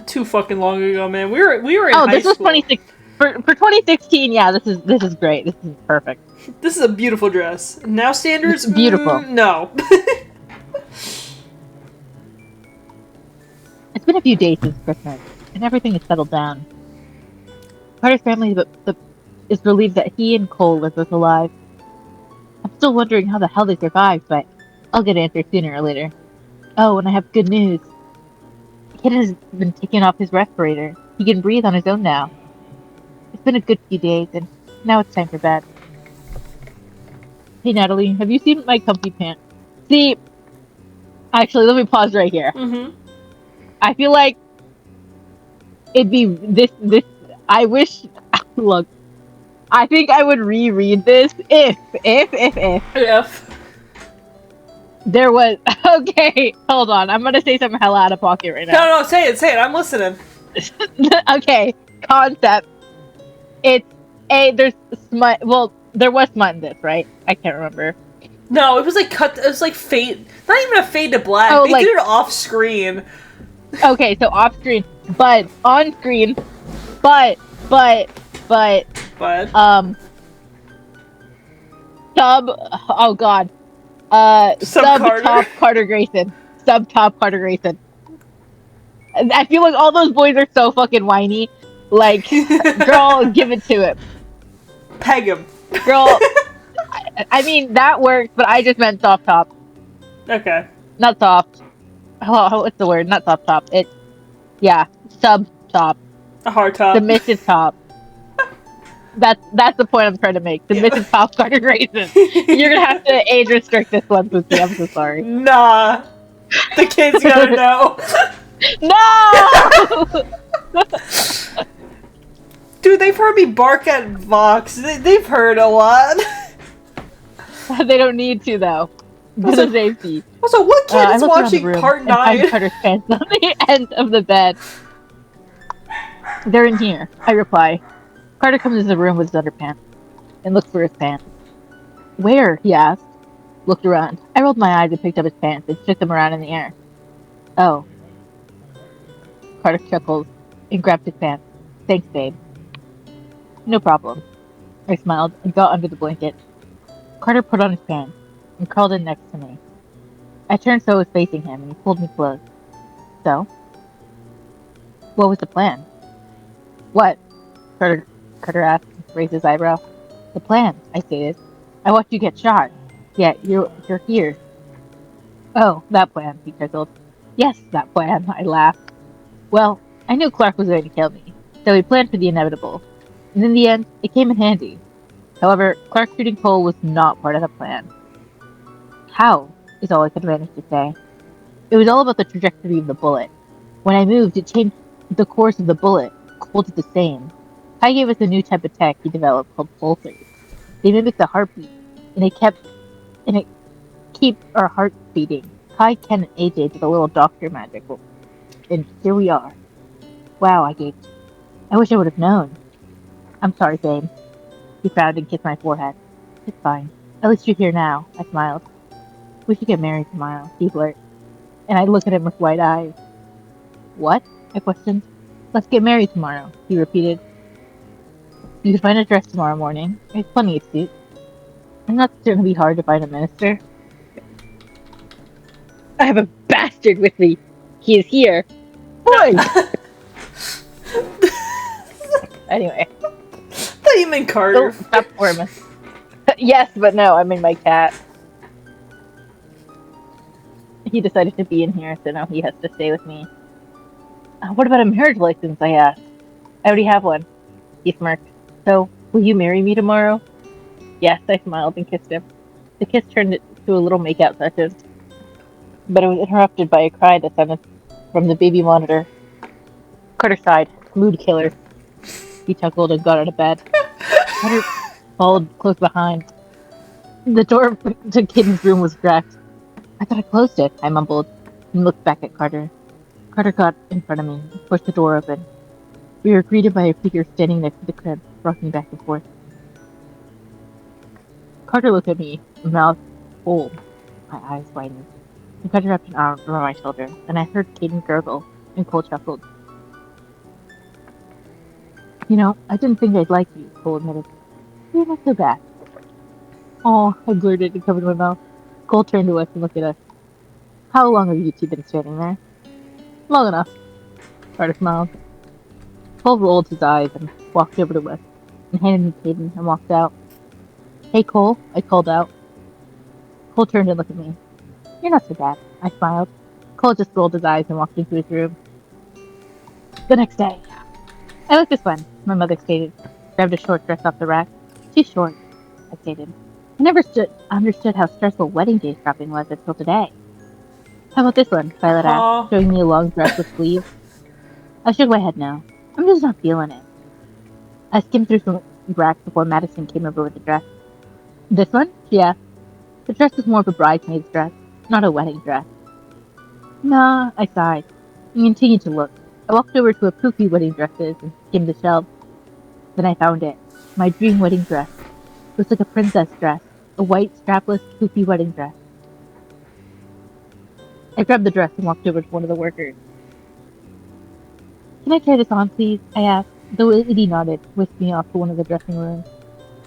Too fucking long ago, man. We were in high school. Oh, this was 2016. For 2016, yeah, this is great. This is perfect. This is a beautiful dress. Now standards? It's beautiful. No. It's been a few days since Christmas, and everything has settled down. Carter's family is relieved that he and Cole are both alive. I'm still wondering how the hell they survived, but I'll get answers sooner or later. Oh, and I have good news. Kid has been taken off his respirator. He can breathe on his own now. It's been a good few days, and now it's time for bed. Hey, Natalie, have you seen my comfy pants? See, actually, let me pause right here. Mm-hmm. I feel like it'd be this. I wish. Look, I think I would reread this if there was. Okay, hold on. I'm gonna say something hella out of pocket right now. No, say it. I'm listening. Okay, concept. There's smut. Well, there was smut in this, right? I can't remember. No, it was like cut. It was like fade. Not even a fade to black. Oh, they did it off screen. Okay, so off screen, but on screen, but sub. Oh god. Sub top Carter Grayson. Sub top Carter Grayson. I feel like all those boys are so fucking whiny. Like, girl, give it to him. Peg him. Girl, I mean, that works, but I just meant soft top. Okay. Not soft. What's the word? Not soft top. Sub top. A hard top. Submissive top. That's the point I'm trying to make. Submissive top Carter Grayson. You're gonna have to age restrict this one, Lucy. I'm so sorry. Nah. The kids gotta know. No! Dude, they've heard me bark at Vox. They've heard a lot. They don't need to, though. Because of safety. Also, what kid is watching Part 9? Carter's pants on the end of the bed. They're in here, I reply. Carter comes into the room with his underpants and looks for his pants. Where? He asked. Looked around. I rolled my eyes and picked up his pants and shook them around in the air. Oh. Carter chuckled and grabbed his pants. Thanks, babe. No problem. I smiled and got under the blanket. Carter put on his pants and crawled in next to me. I turned so I was facing him and he pulled me close. So? What was the plan? What? Carter asked and raised his eyebrow. The plan, I stated. I watched you get shot. Yeah, you're here. Oh, that plan, he chuckled. Yes, that plan, I laughed. Well, I knew Clark was going to kill me, so we planned for the inevitable. And in the end, it came in handy. However, Clark shooting Cole was not part of the plan. How, is all I could manage to say. It was all about the trajectory of the bullet. When I moved, it changed the course of the bullet. Cole did the same. Kai gave us a new type of tech he developed called pulsars. They mimic the heartbeat, and it keeps our hearts beating. Kai, Ken, and AJ did a little doctor magic, and here we are. Wow, I gaped. I wish I would have known. I'm sorry, babe. He frowned and kissed my forehead. It's fine. At least you're here now, I smiled. We should get married tomorrow, he blurted, and I looked at him with wide eyes. What? I questioned. Let's get married tomorrow, he repeated. You can find a dress tomorrow morning. There's plenty of suits. I'm not going to be hard to find a minister. I have a bastard with me. He is here. Boy! Anyway. Thought you meant Carter. Don't stop for me. Yes, but no, I mean my cat. He decided to be in here, so now he has to stay with me. What about a marriage license, I asked. I already have one. He smirked. So, will you marry me tomorrow? Yes, I smiled and kissed him. The kiss turned into a little makeout session, but it was interrupted by a cry that sounded from the baby monitor. Carter sighed. Mood killer. He chuckled and got out of bed. Carter followed close behind. The door to Kitten's room was cracked. I thought I closed it, I mumbled, and looked back at Carter. Carter got in front of me and pushed the door open. We were greeted by a figure standing next to the crib, rocking back and forth. Carter looked at me, mouth full. My eyes widened. And Carter wrapped an arm around my shoulder, and I heard Caden gurgle, and Cole chuckled. You know, I didn't think I'd like you, Cole admitted. You're not so bad. Oh, I blurted and covered my mouth. Cole turned to us and looked at us. How long have you two been standing there? Long enough. Carter smiled. Cole rolled his eyes and walked over to us, and handed me Caden and walked out. Hey, Cole, I called out. Cole turned and looked at me. You're not so bad, I smiled. Cole just rolled his eyes and walked into his room. The next day. I like this one, my mother stated. Grabbed a short dress off the rack. Too short, I stated. I never understood how stressful wedding day shopping was until today. How about this one? Violet asked, showing me a long dress with sleeves. I shook my head no. I'm just not feeling it. I skimmed through some racks before Madison came over with the dress. This one? She asked. The dress was more of a bridesmaid's dress, not a wedding dress. Nah, I sighed, and continued to look. I walked over to a poofy wedding dresses and skimmed the shelves. Then I found it. My dream wedding dress. It was like a princess dress, a white, strapless, poofy wedding dress. I grabbed the dress and walked over to one of the workers. Can I try this on, please? I asked. The lady nodded, whisked me off to one of the dressing rooms.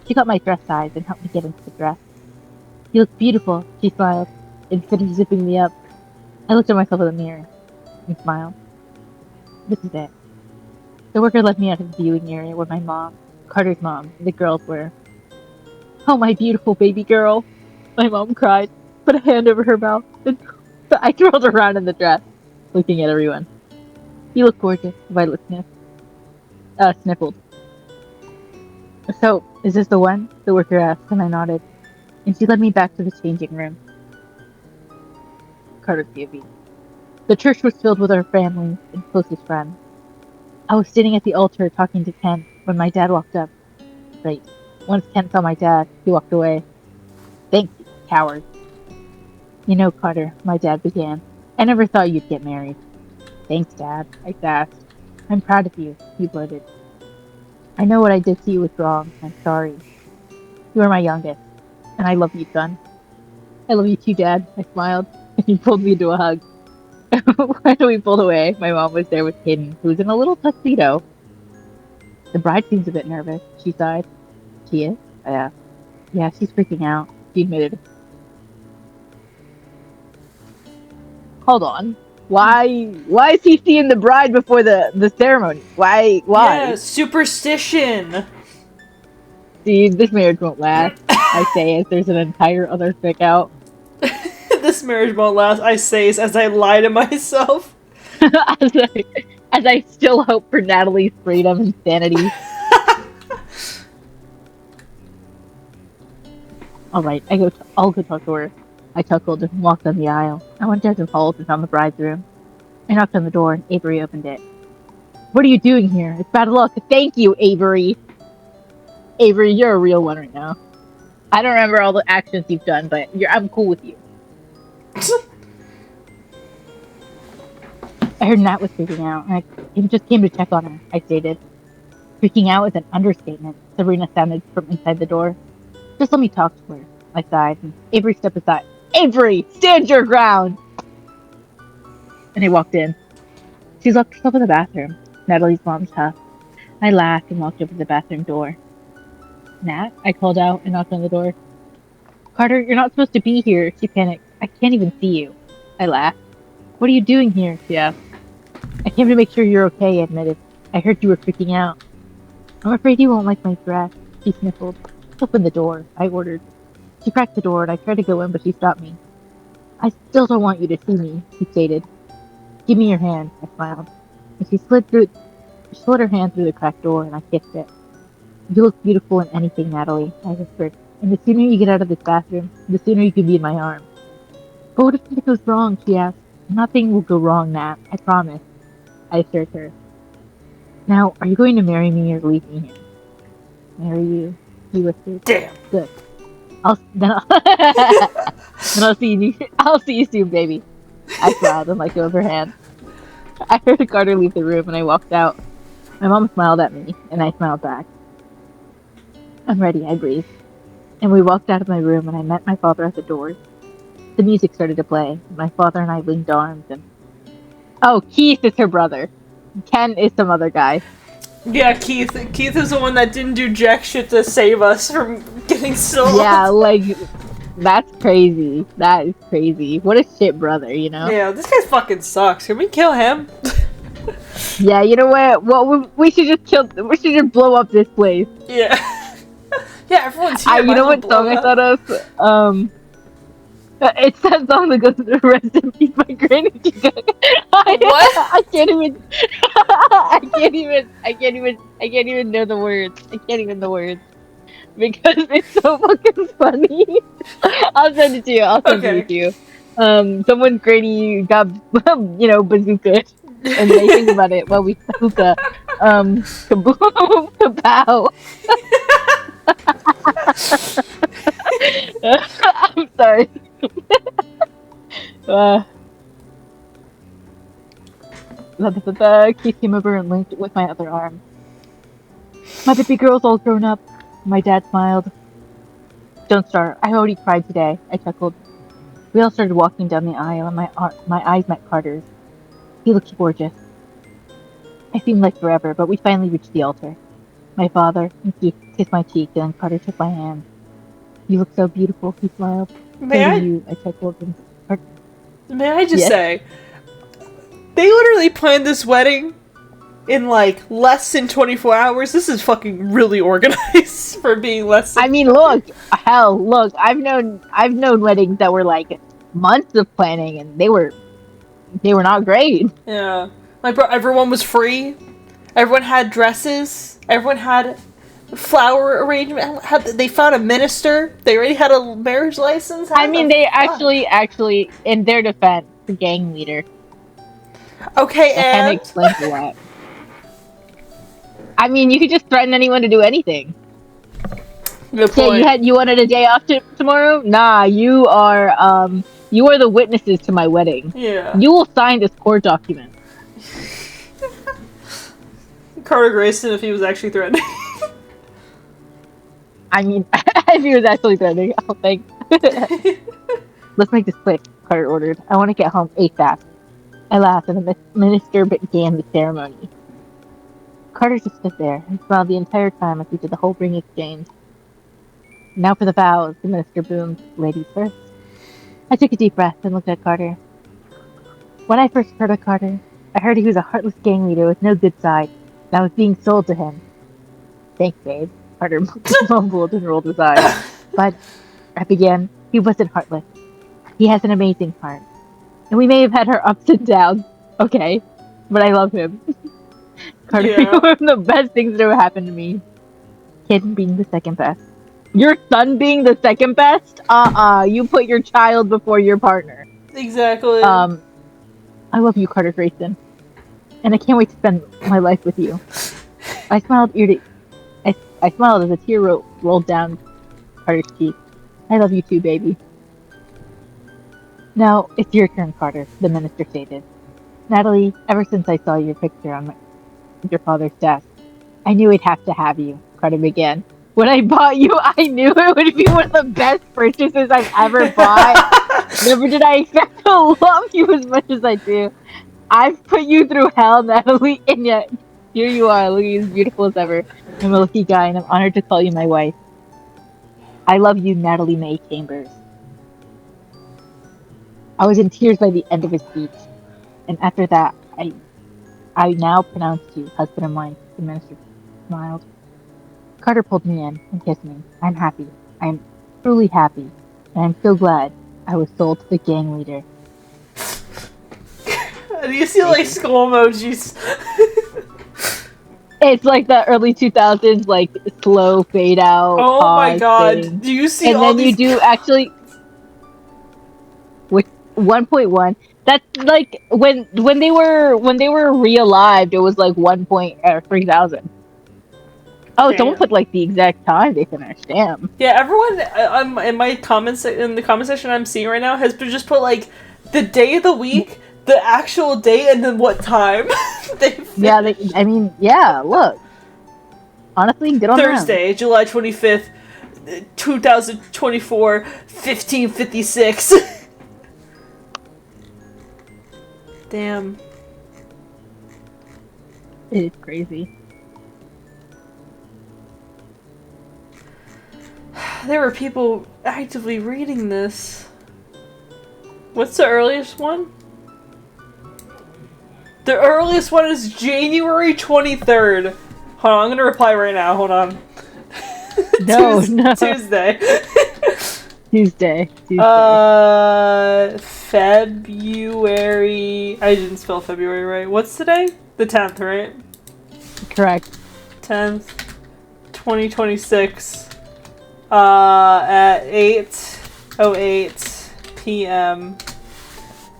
She got my dress size and helped me get into the dress. You look beautiful, she smiled, instead of zipping me up. I looked at myself in the mirror and smiled. This is it. The worker led me out of the viewing area where my mom, Carter's mom, and the girls were. Oh, my beautiful baby girl, my mom cried, put a hand over her mouth, and I twirled around in the dress, looking at everyone. You look gorgeous, Violet sniffled. So, is this the one? The worker asked, and I nodded, and she led me back to the changing room. Carter's POV. The church was filled with our family and closest friends. I was sitting at the altar talking to Ken when my dad walked up. Right. Once Ken saw my dad, he walked away. Thank you, coward. You know, Carter, my dad began. I never thought you'd get married. Thanks, Dad, I gasped. I'm proud of you, he blurted. I know what I did to you was wrong. I'm sorry. You are my youngest, and I love you, son. I love you too, Dad, I smiled, and he pulled me into a hug. When we pulled away, my mom was there with Hayden, who was in a little tuxedo. The bride seems a bit nervous, she sighed. She is? I asked. Yeah, she's freaking out, she admitted. Hold on. Why is he seeing the bride before the ceremony? Why? Yeah, superstition. See, this marriage won't last. I say as there's an entire other fic out. This marriage won't last, I say as I lie to myself. as I still hope for Natalie's freedom and sanity. Alright, I'll go talk to her. I chuckled and walked down the aisle. I went down the halls and found the bride's room. I knocked on the door and Avery opened it. What are you doing here? It's bad luck. Thank you, Avery. Avery, you're a real one right now. I don't remember all the actions you've done, but I'm cool with you. I heard Nat was freaking out, and I just came to check on her, I stated. Freaking out is an understatement, Sabrina sounded from inside the door. Just let me talk to her, I sighed, and Avery stepped aside. Avery, stand your ground! And I walked in. She's locked herself in the bathroom. Natalie's mom's tough. I laughed and walked over to the bathroom door. Nat? I called out and knocked on the door. Carter, you're not supposed to be here, she panicked. I can't even see you. I laughed. What are you doing here? She asked. I came to make sure you're okay, I admitted. I heard you were freaking out. I'm afraid you won't like my dress, she sniffled. Open the door, I ordered. She cracked the door and I tried to go in, but she stopped me. I still don't want you to see me, she stated. Give me your hand, I smiled. And she slid her hand through the cracked door and I kissed it. You look beautiful in anything, Natalie, I whispered. And the sooner you get out of this bathroom, the sooner you can be in my arms. But what if something goes wrong, she asked. Nothing will go wrong, Nat, I promise. I assured her. Now, are you going to marry me or leave me here? Marry you, he whispered. Damn. Good. Then I'll see you soon, baby. I smiled and let go of her hand. I heard Carter leave the room and I walked out. My mom smiled at me, and I smiled back. I'm ready, I breathed. And we walked out of my room and I met my father at the door. The music started to play. My father and I linked arms and... Oh, Keith is her brother. Ken is some other guy. Yeah, Keith. Keith is the one that didn't do jack shit to save us from getting so Yeah, like... That's crazy. That is crazy. What a shit brother, you know? Yeah, this guy fucking sucks. Can we kill him? Yeah, you know what? Well, we should just blow up this place. Yeah. Yeah, everyone's here. You know what song I thought of? It's that song that goes "Rest in Peace" by Granny Chica. What? I can't even know the words. I can't even know the words because it's so fucking funny. I'll send it to you. It to you. Someone's granny got bazooka, and they think about it while we hookah. Kaboom, kapow. I'm sorry. Keith came over and linked with my other arm. My baby girl's all grown up. My dad smiled. Don't start. I already cried today. I chuckled. We all started walking down the aisle, and my eyes met Carter's. He looked gorgeous. It seemed like forever, but we finally reached the altar. My father and Keith kissed my cheek, and then Carter took my hand. You look so beautiful, he smiled. May I chuckled. May I just say, they literally planned this wedding in like less than 24 hours. This is fucking really organized for being less than... I mean, look, I've known weddings that were like months of planning, and they were not great. Yeah, like everyone was free. Everyone had dresses. Everyone had flower arrangement. They found a minister. They already had a marriage license. They actually, in their defense, the gang leader. Okay, and explain a lot. I mean, you could just threaten anyone to do anything. Good point. Yeah, you wanted a day off tomorrow? Nah, you are the witnesses to my wedding. Yeah. You will sign this court document. Carter Grayson, if he was actually threatening. I mean, if he was actually threatening, I'll think. Let's make this quick, Carter ordered. I want to get home ASAP. I laughed, and the minister began the ceremony. Carter just stood there and smiled the entire time as we did the whole ring exchange. Now for the vows, the minister boomed, ladies first. I took a deep breath and looked at Carter. When I first heard of Carter, I heard he was a heartless gang leader with no good side, and I was being sold to him. Thanks, babe, Carter mumbled and rolled his eyes. But I began, he wasn't heartless. He has an amazing heart. And we may have had our ups and downs, okay? But I love him. Carter, you're Yeah. one of the best things that ever happened to me. Kid being the second best. Your son being the second best? You put your child before your partner. Exactly. I love you, Carter Grayson. And I can't wait to spend my life with you. I smiled ear to... I smiled as a tear rolled down Carter's cheek. I love you too, baby. Now, it's your turn, Carter, the minister stated. Natalie, ever since I saw your picture on your father's desk, I knew I'd have to have you, Carter began. When I bought you, I knew it would be one of the best purchases I've ever bought. Never did I expect to love you as much as I do. I've put you through hell, Natalie, and yet here you are, looking as beautiful as ever. I'm a lucky guy, and I'm honored to call you my wife. I love you, Natalie Mae Chambers. I was in tears by the end of his speech, and after that, I now pronounce you husband of mine. The minister smiled. Carter pulled me in and kissed me. I'm happy. I'm truly happy, and I'm so glad I was sold to the gang leader. Do you see like skull emojis? It's like the early 2000s, like slow fade out. Oh my god! Thing. Do you see? And all then these... you do actually, with 1.1. That's like when they were re-alived, it was like 3,000. Oh, Damn. someone put like the exact time they finished. Damn. Yeah, everyone in my comments in the comment section I'm seeing right now has just put like the day of the week, the actual date, and then what time. Yeah, look. Honestly, good on Thursday, them. July 25th, 2024, 15:56. Damn. It is crazy. There were people actively reading this. What's the earliest one? The earliest one is January 23rd. Hold on, I'm gonna reply right now. Hold on. No. Tuesday. Tuesday. February. I didn't spell February right. What's today? The 10th, right? Correct. 10th, 2026. At 8:08 p.m.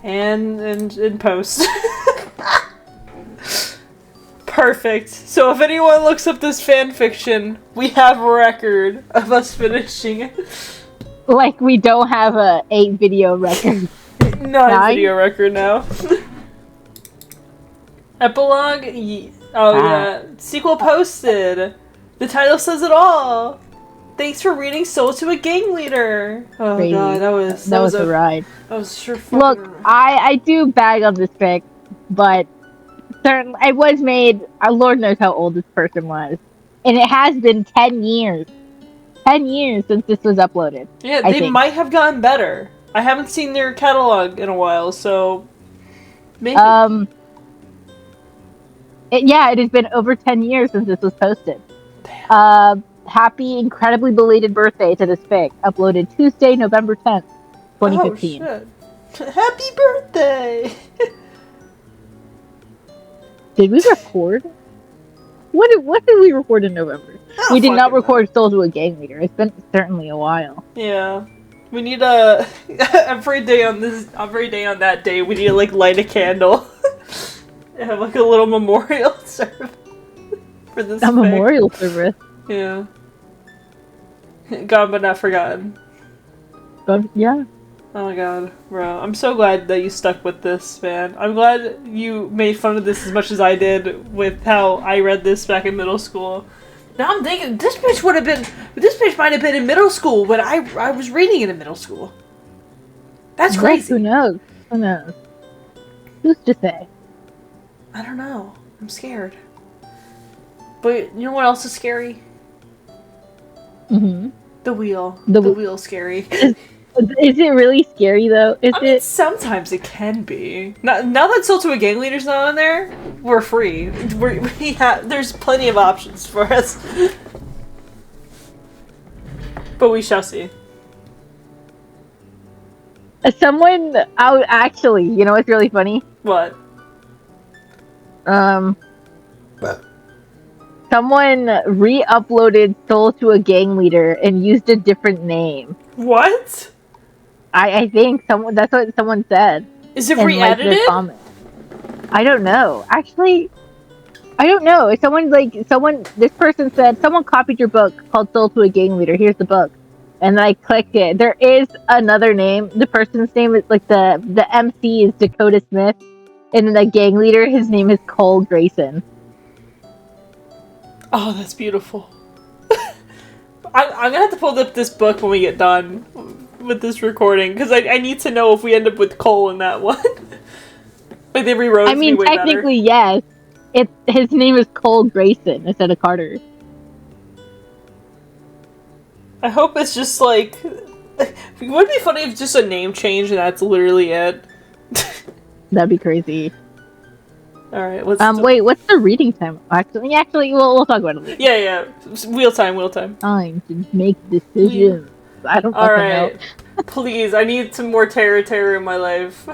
and in post. Perfect. So if anyone looks up this fan fiction, we have a record of us finishing it. Like we don't have a 8 video record. 9 video record now. Epilogue. Yeah. Sequel posted. The title says it all. Thanks for reading Soul to a Gang Leader. Oh Crazy. god, that was a ride. That was sure fucking. Look, I do bag on this fic, but certainly it was made. Lord knows how old this person was, and it has been 10 years. 10 years since this was uploaded. Yeah, they might have gotten better. I haven't seen their catalog in a while, so maybe. It has been over 10 years since this was posted. Damn. Happy, incredibly belated birthday to this fic. Uploaded Tuesday, November 10th, 2015. Oh, shit. Happy birthday! Did we record? What did we record in November? We did not record Soul to a Gang Leader. It's been certainly a while. Yeah. We need every day on that day, we need to like light a candle. And have like a little memorial service for this fic. Memorial service? Yeah. Gone but not forgotten. Yeah. Oh my god, bro. I'm so glad that you stuck with this, man. I'm glad you made fun of this as much as I did with how I read this back in middle school. Now I'm thinking, this bitch might have been in middle school when I was reading it in middle school. That's crazy. Who knows? Who's to say? I don't know. I'm scared. But you know what else is scary? Mm-hmm. The wheel. The wheel's scary. Is it really scary though? I mean, sometimes it can be. Now that Soul to a Gang Leader's not on there, we're free. There's plenty of options for us. But we shall see. Someone out actually, you know what's really funny? What? Someone re-uploaded Soul to a gang leader and used a different name. What? I think that's what someone said. Is it in, re-edited? Their comment. I don't know. Actually, I don't know. This person said, someone copied your book called Soul to a Gang Leader. Here's the book. And then I clicked it. There is another name. The person's name is the MC is Dakota Smith. And then the gang leader, his name is Cole Grayson. Oh, that's beautiful. I'm gonna have to pull up this book when we get done with this recording, because I need to know if we end up with Cole in that one. Like, they rewrote it. I mean, technically, yes. His name is Cole Grayson instead of Carter. I hope it's just like... It would be funny if it's just a name change and that's literally it. That'd be crazy. Alright, let's... wait, what's the reading time? Actually, we'll talk about it later. Yeah. Wheel time. Time to make decisions. I don't fucking know. Please, I need some more terror in my life.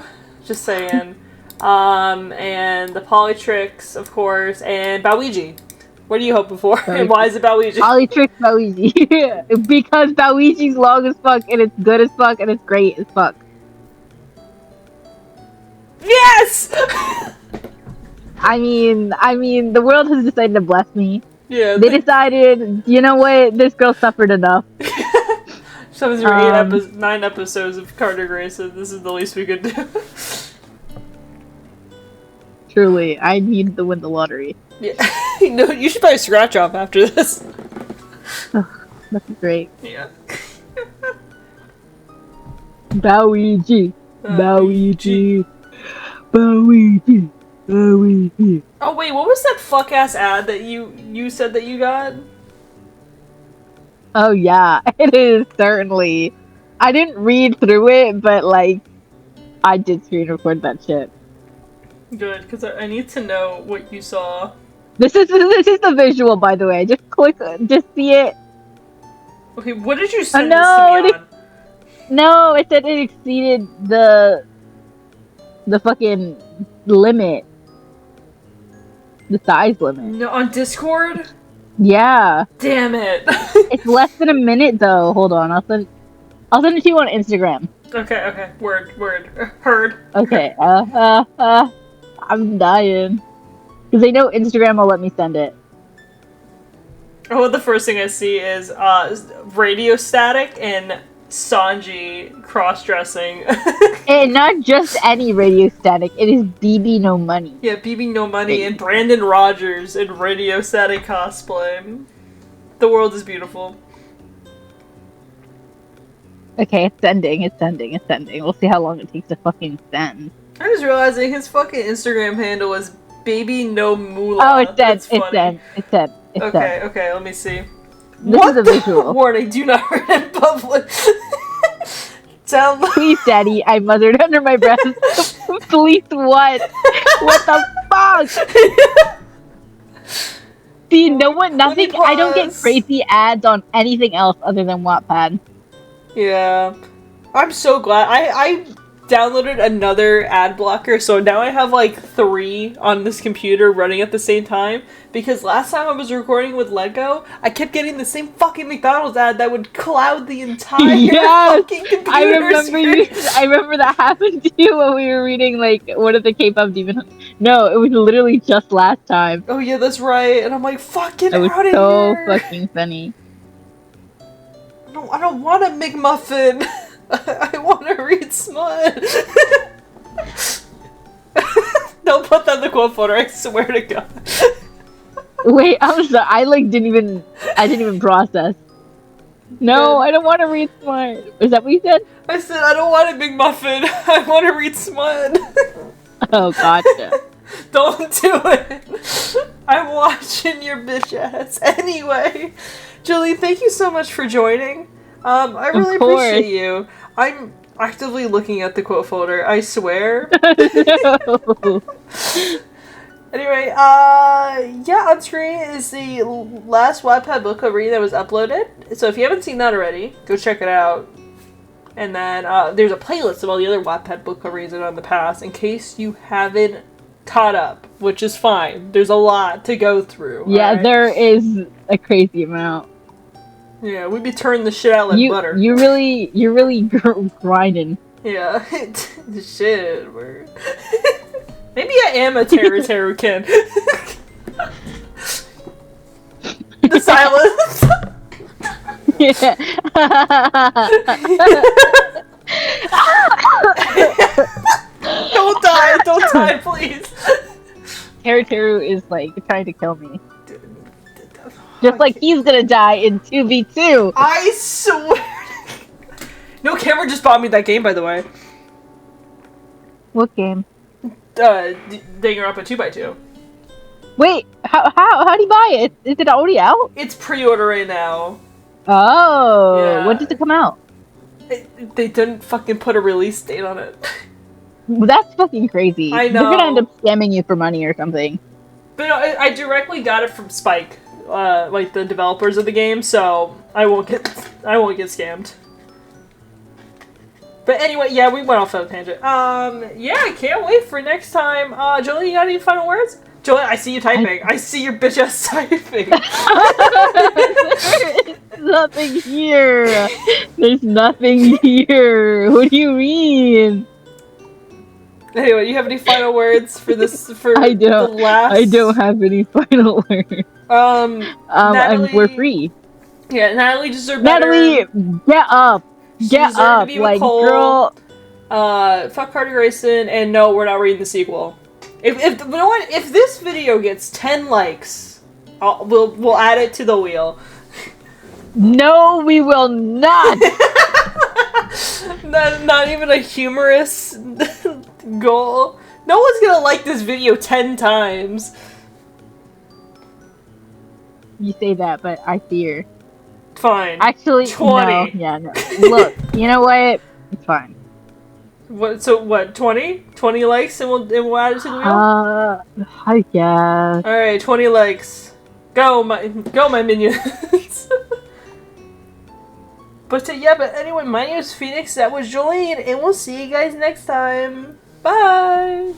Just saying. And the Polytrix, of course, and Bowiji. What are you hoping for? And why is it Bowiji? Polytrix Bowiji. Because Bowiji's long as fuck, and it's good as fuck, and it's great as fuck. Yes! I mean, the world has decided to bless me. Yeah. They decided, you know what, this girl suffered enough. So through 9 episodes of Carter Grayson, this is the least we could do. Truly, I need to win the lottery. Yeah. No, you should buy a scratch off after this. That'd be great. Yeah. Bowiji. Oh wait, what was that fuck ass ad that you said that you got? Oh yeah, it is certainly. I didn't read through it, but like, I did screen record that shit. Good, because I need to know what you saw. This is the visual, by the way. Just see it. Okay, what did you send this to me on? No, it said it exceeded the fucking limit. The size limit. No, on Discord? Yeah. Damn it. It's less than a minute though. Hold on, I'll send it to you on Instagram. Okay. Word. Heard. Okay. I'm dying. Because they know Instagram will let me send it. Oh, the first thing I see is Radio Static and Sanji cross-dressing. And not just any Radio Static, it is BB No Money. Yeah, BB No Money and Brandon Rogers in Radio Static cosplay. The world is beautiful. Okay, it's sending. We'll see how long it takes to fucking send. I'm just realizing his fucking Instagram handle is Baby No Moolah. Oh, it's sent. Okay, let me see. This is a visual. Warning, do not read in public. Please, Daddy, I muttered under my breath. Please, what? What the fuck? See, nothing, I don't get crazy ads on anything else other than Wattpad. Yeah. I'm so glad. I downloaded another ad blocker, so now I have like 3 on this computer running at the same time, because last time I was recording with Lego, I kept getting the same fucking McDonald's ad that would cloud the entire fucking computer I remember that happened to you when we were reading, like, one of the K-pop Demon Hunters. No, it was literally just last time. Oh yeah, that's right, and I'm like, fucking out of here! It was so fucking funny. I don't want a McMuffin! I want to read smut. Don't put that in the quote folder, I swear to God. Wait, I'm sorry. I didn't even process. No, I don't want to read smut. Is that what you said? I said I don't want a big muffin. I want to read smut. Oh, gotcha. Don't do it. I'm watching your bitch ass anyway. Joline, thank you so much for joining. I really appreciate you. I'm actively looking at the quote folder, I swear. No. Anyway, yeah, on screen is the last Wattpad Book I that was uploaded. So if you haven't seen that already, go check it out. And then there's a playlist of all the other Wattpad Book reads that are in the past, in case you haven't caught up, which is fine. There's a lot to go through. Yeah, right? there is a crazy amount. Yeah, we'd be turning the shit out like butter. You're really grinding. Yeah, shit, word. Maybe I am a Teru Ken. The silence. Yeah. Don't die, please. Teru is like trying to kill me. Just like he's gonna die in 2v2. I swear. No, Cameron just bought me that game, by the way. What game? Dinger Up a 2x2. Wait, how do you buy it? Is it already out? It's pre-order right now. Oh, Yeah. when does it come out? They didn't fucking put a release date on it. That's fucking crazy. I know. They're gonna end up scamming you for money or something. But no, I directly got it from Spike, like the developers of the game, so I won't get scammed. But anyway, yeah, we went off on a tangent. Yeah, I can't wait for next time. Joline, you got any final words? Joline, I see you typing. I see your bitch ass typing. There's nothing here. There's nothing here. What do you mean? Anyway, you have any final words for this? I don't have any final words. Natalie, we're free. Yeah, Natalie deserves better. Natalie, get up. Get up, like, Cole, girl. Fuck Carter Grayson, and no, we're not reading the sequel. If you know what? If this video gets 10 likes, we'll add it to the wheel. No, we will not. not even a humorous goal. No one's gonna like this video 10 times. You say that, but I fear. Fine. Actually, 20. No. Yeah, no. Look, you know what? It's fine. What? So what? 20? 20 likes, and we'll add it to the wheel. I guess. All right, 20 likes. Go my minions. But anyway, my name is Phoenix. That was Joline, and we'll see you guys next time. Bye.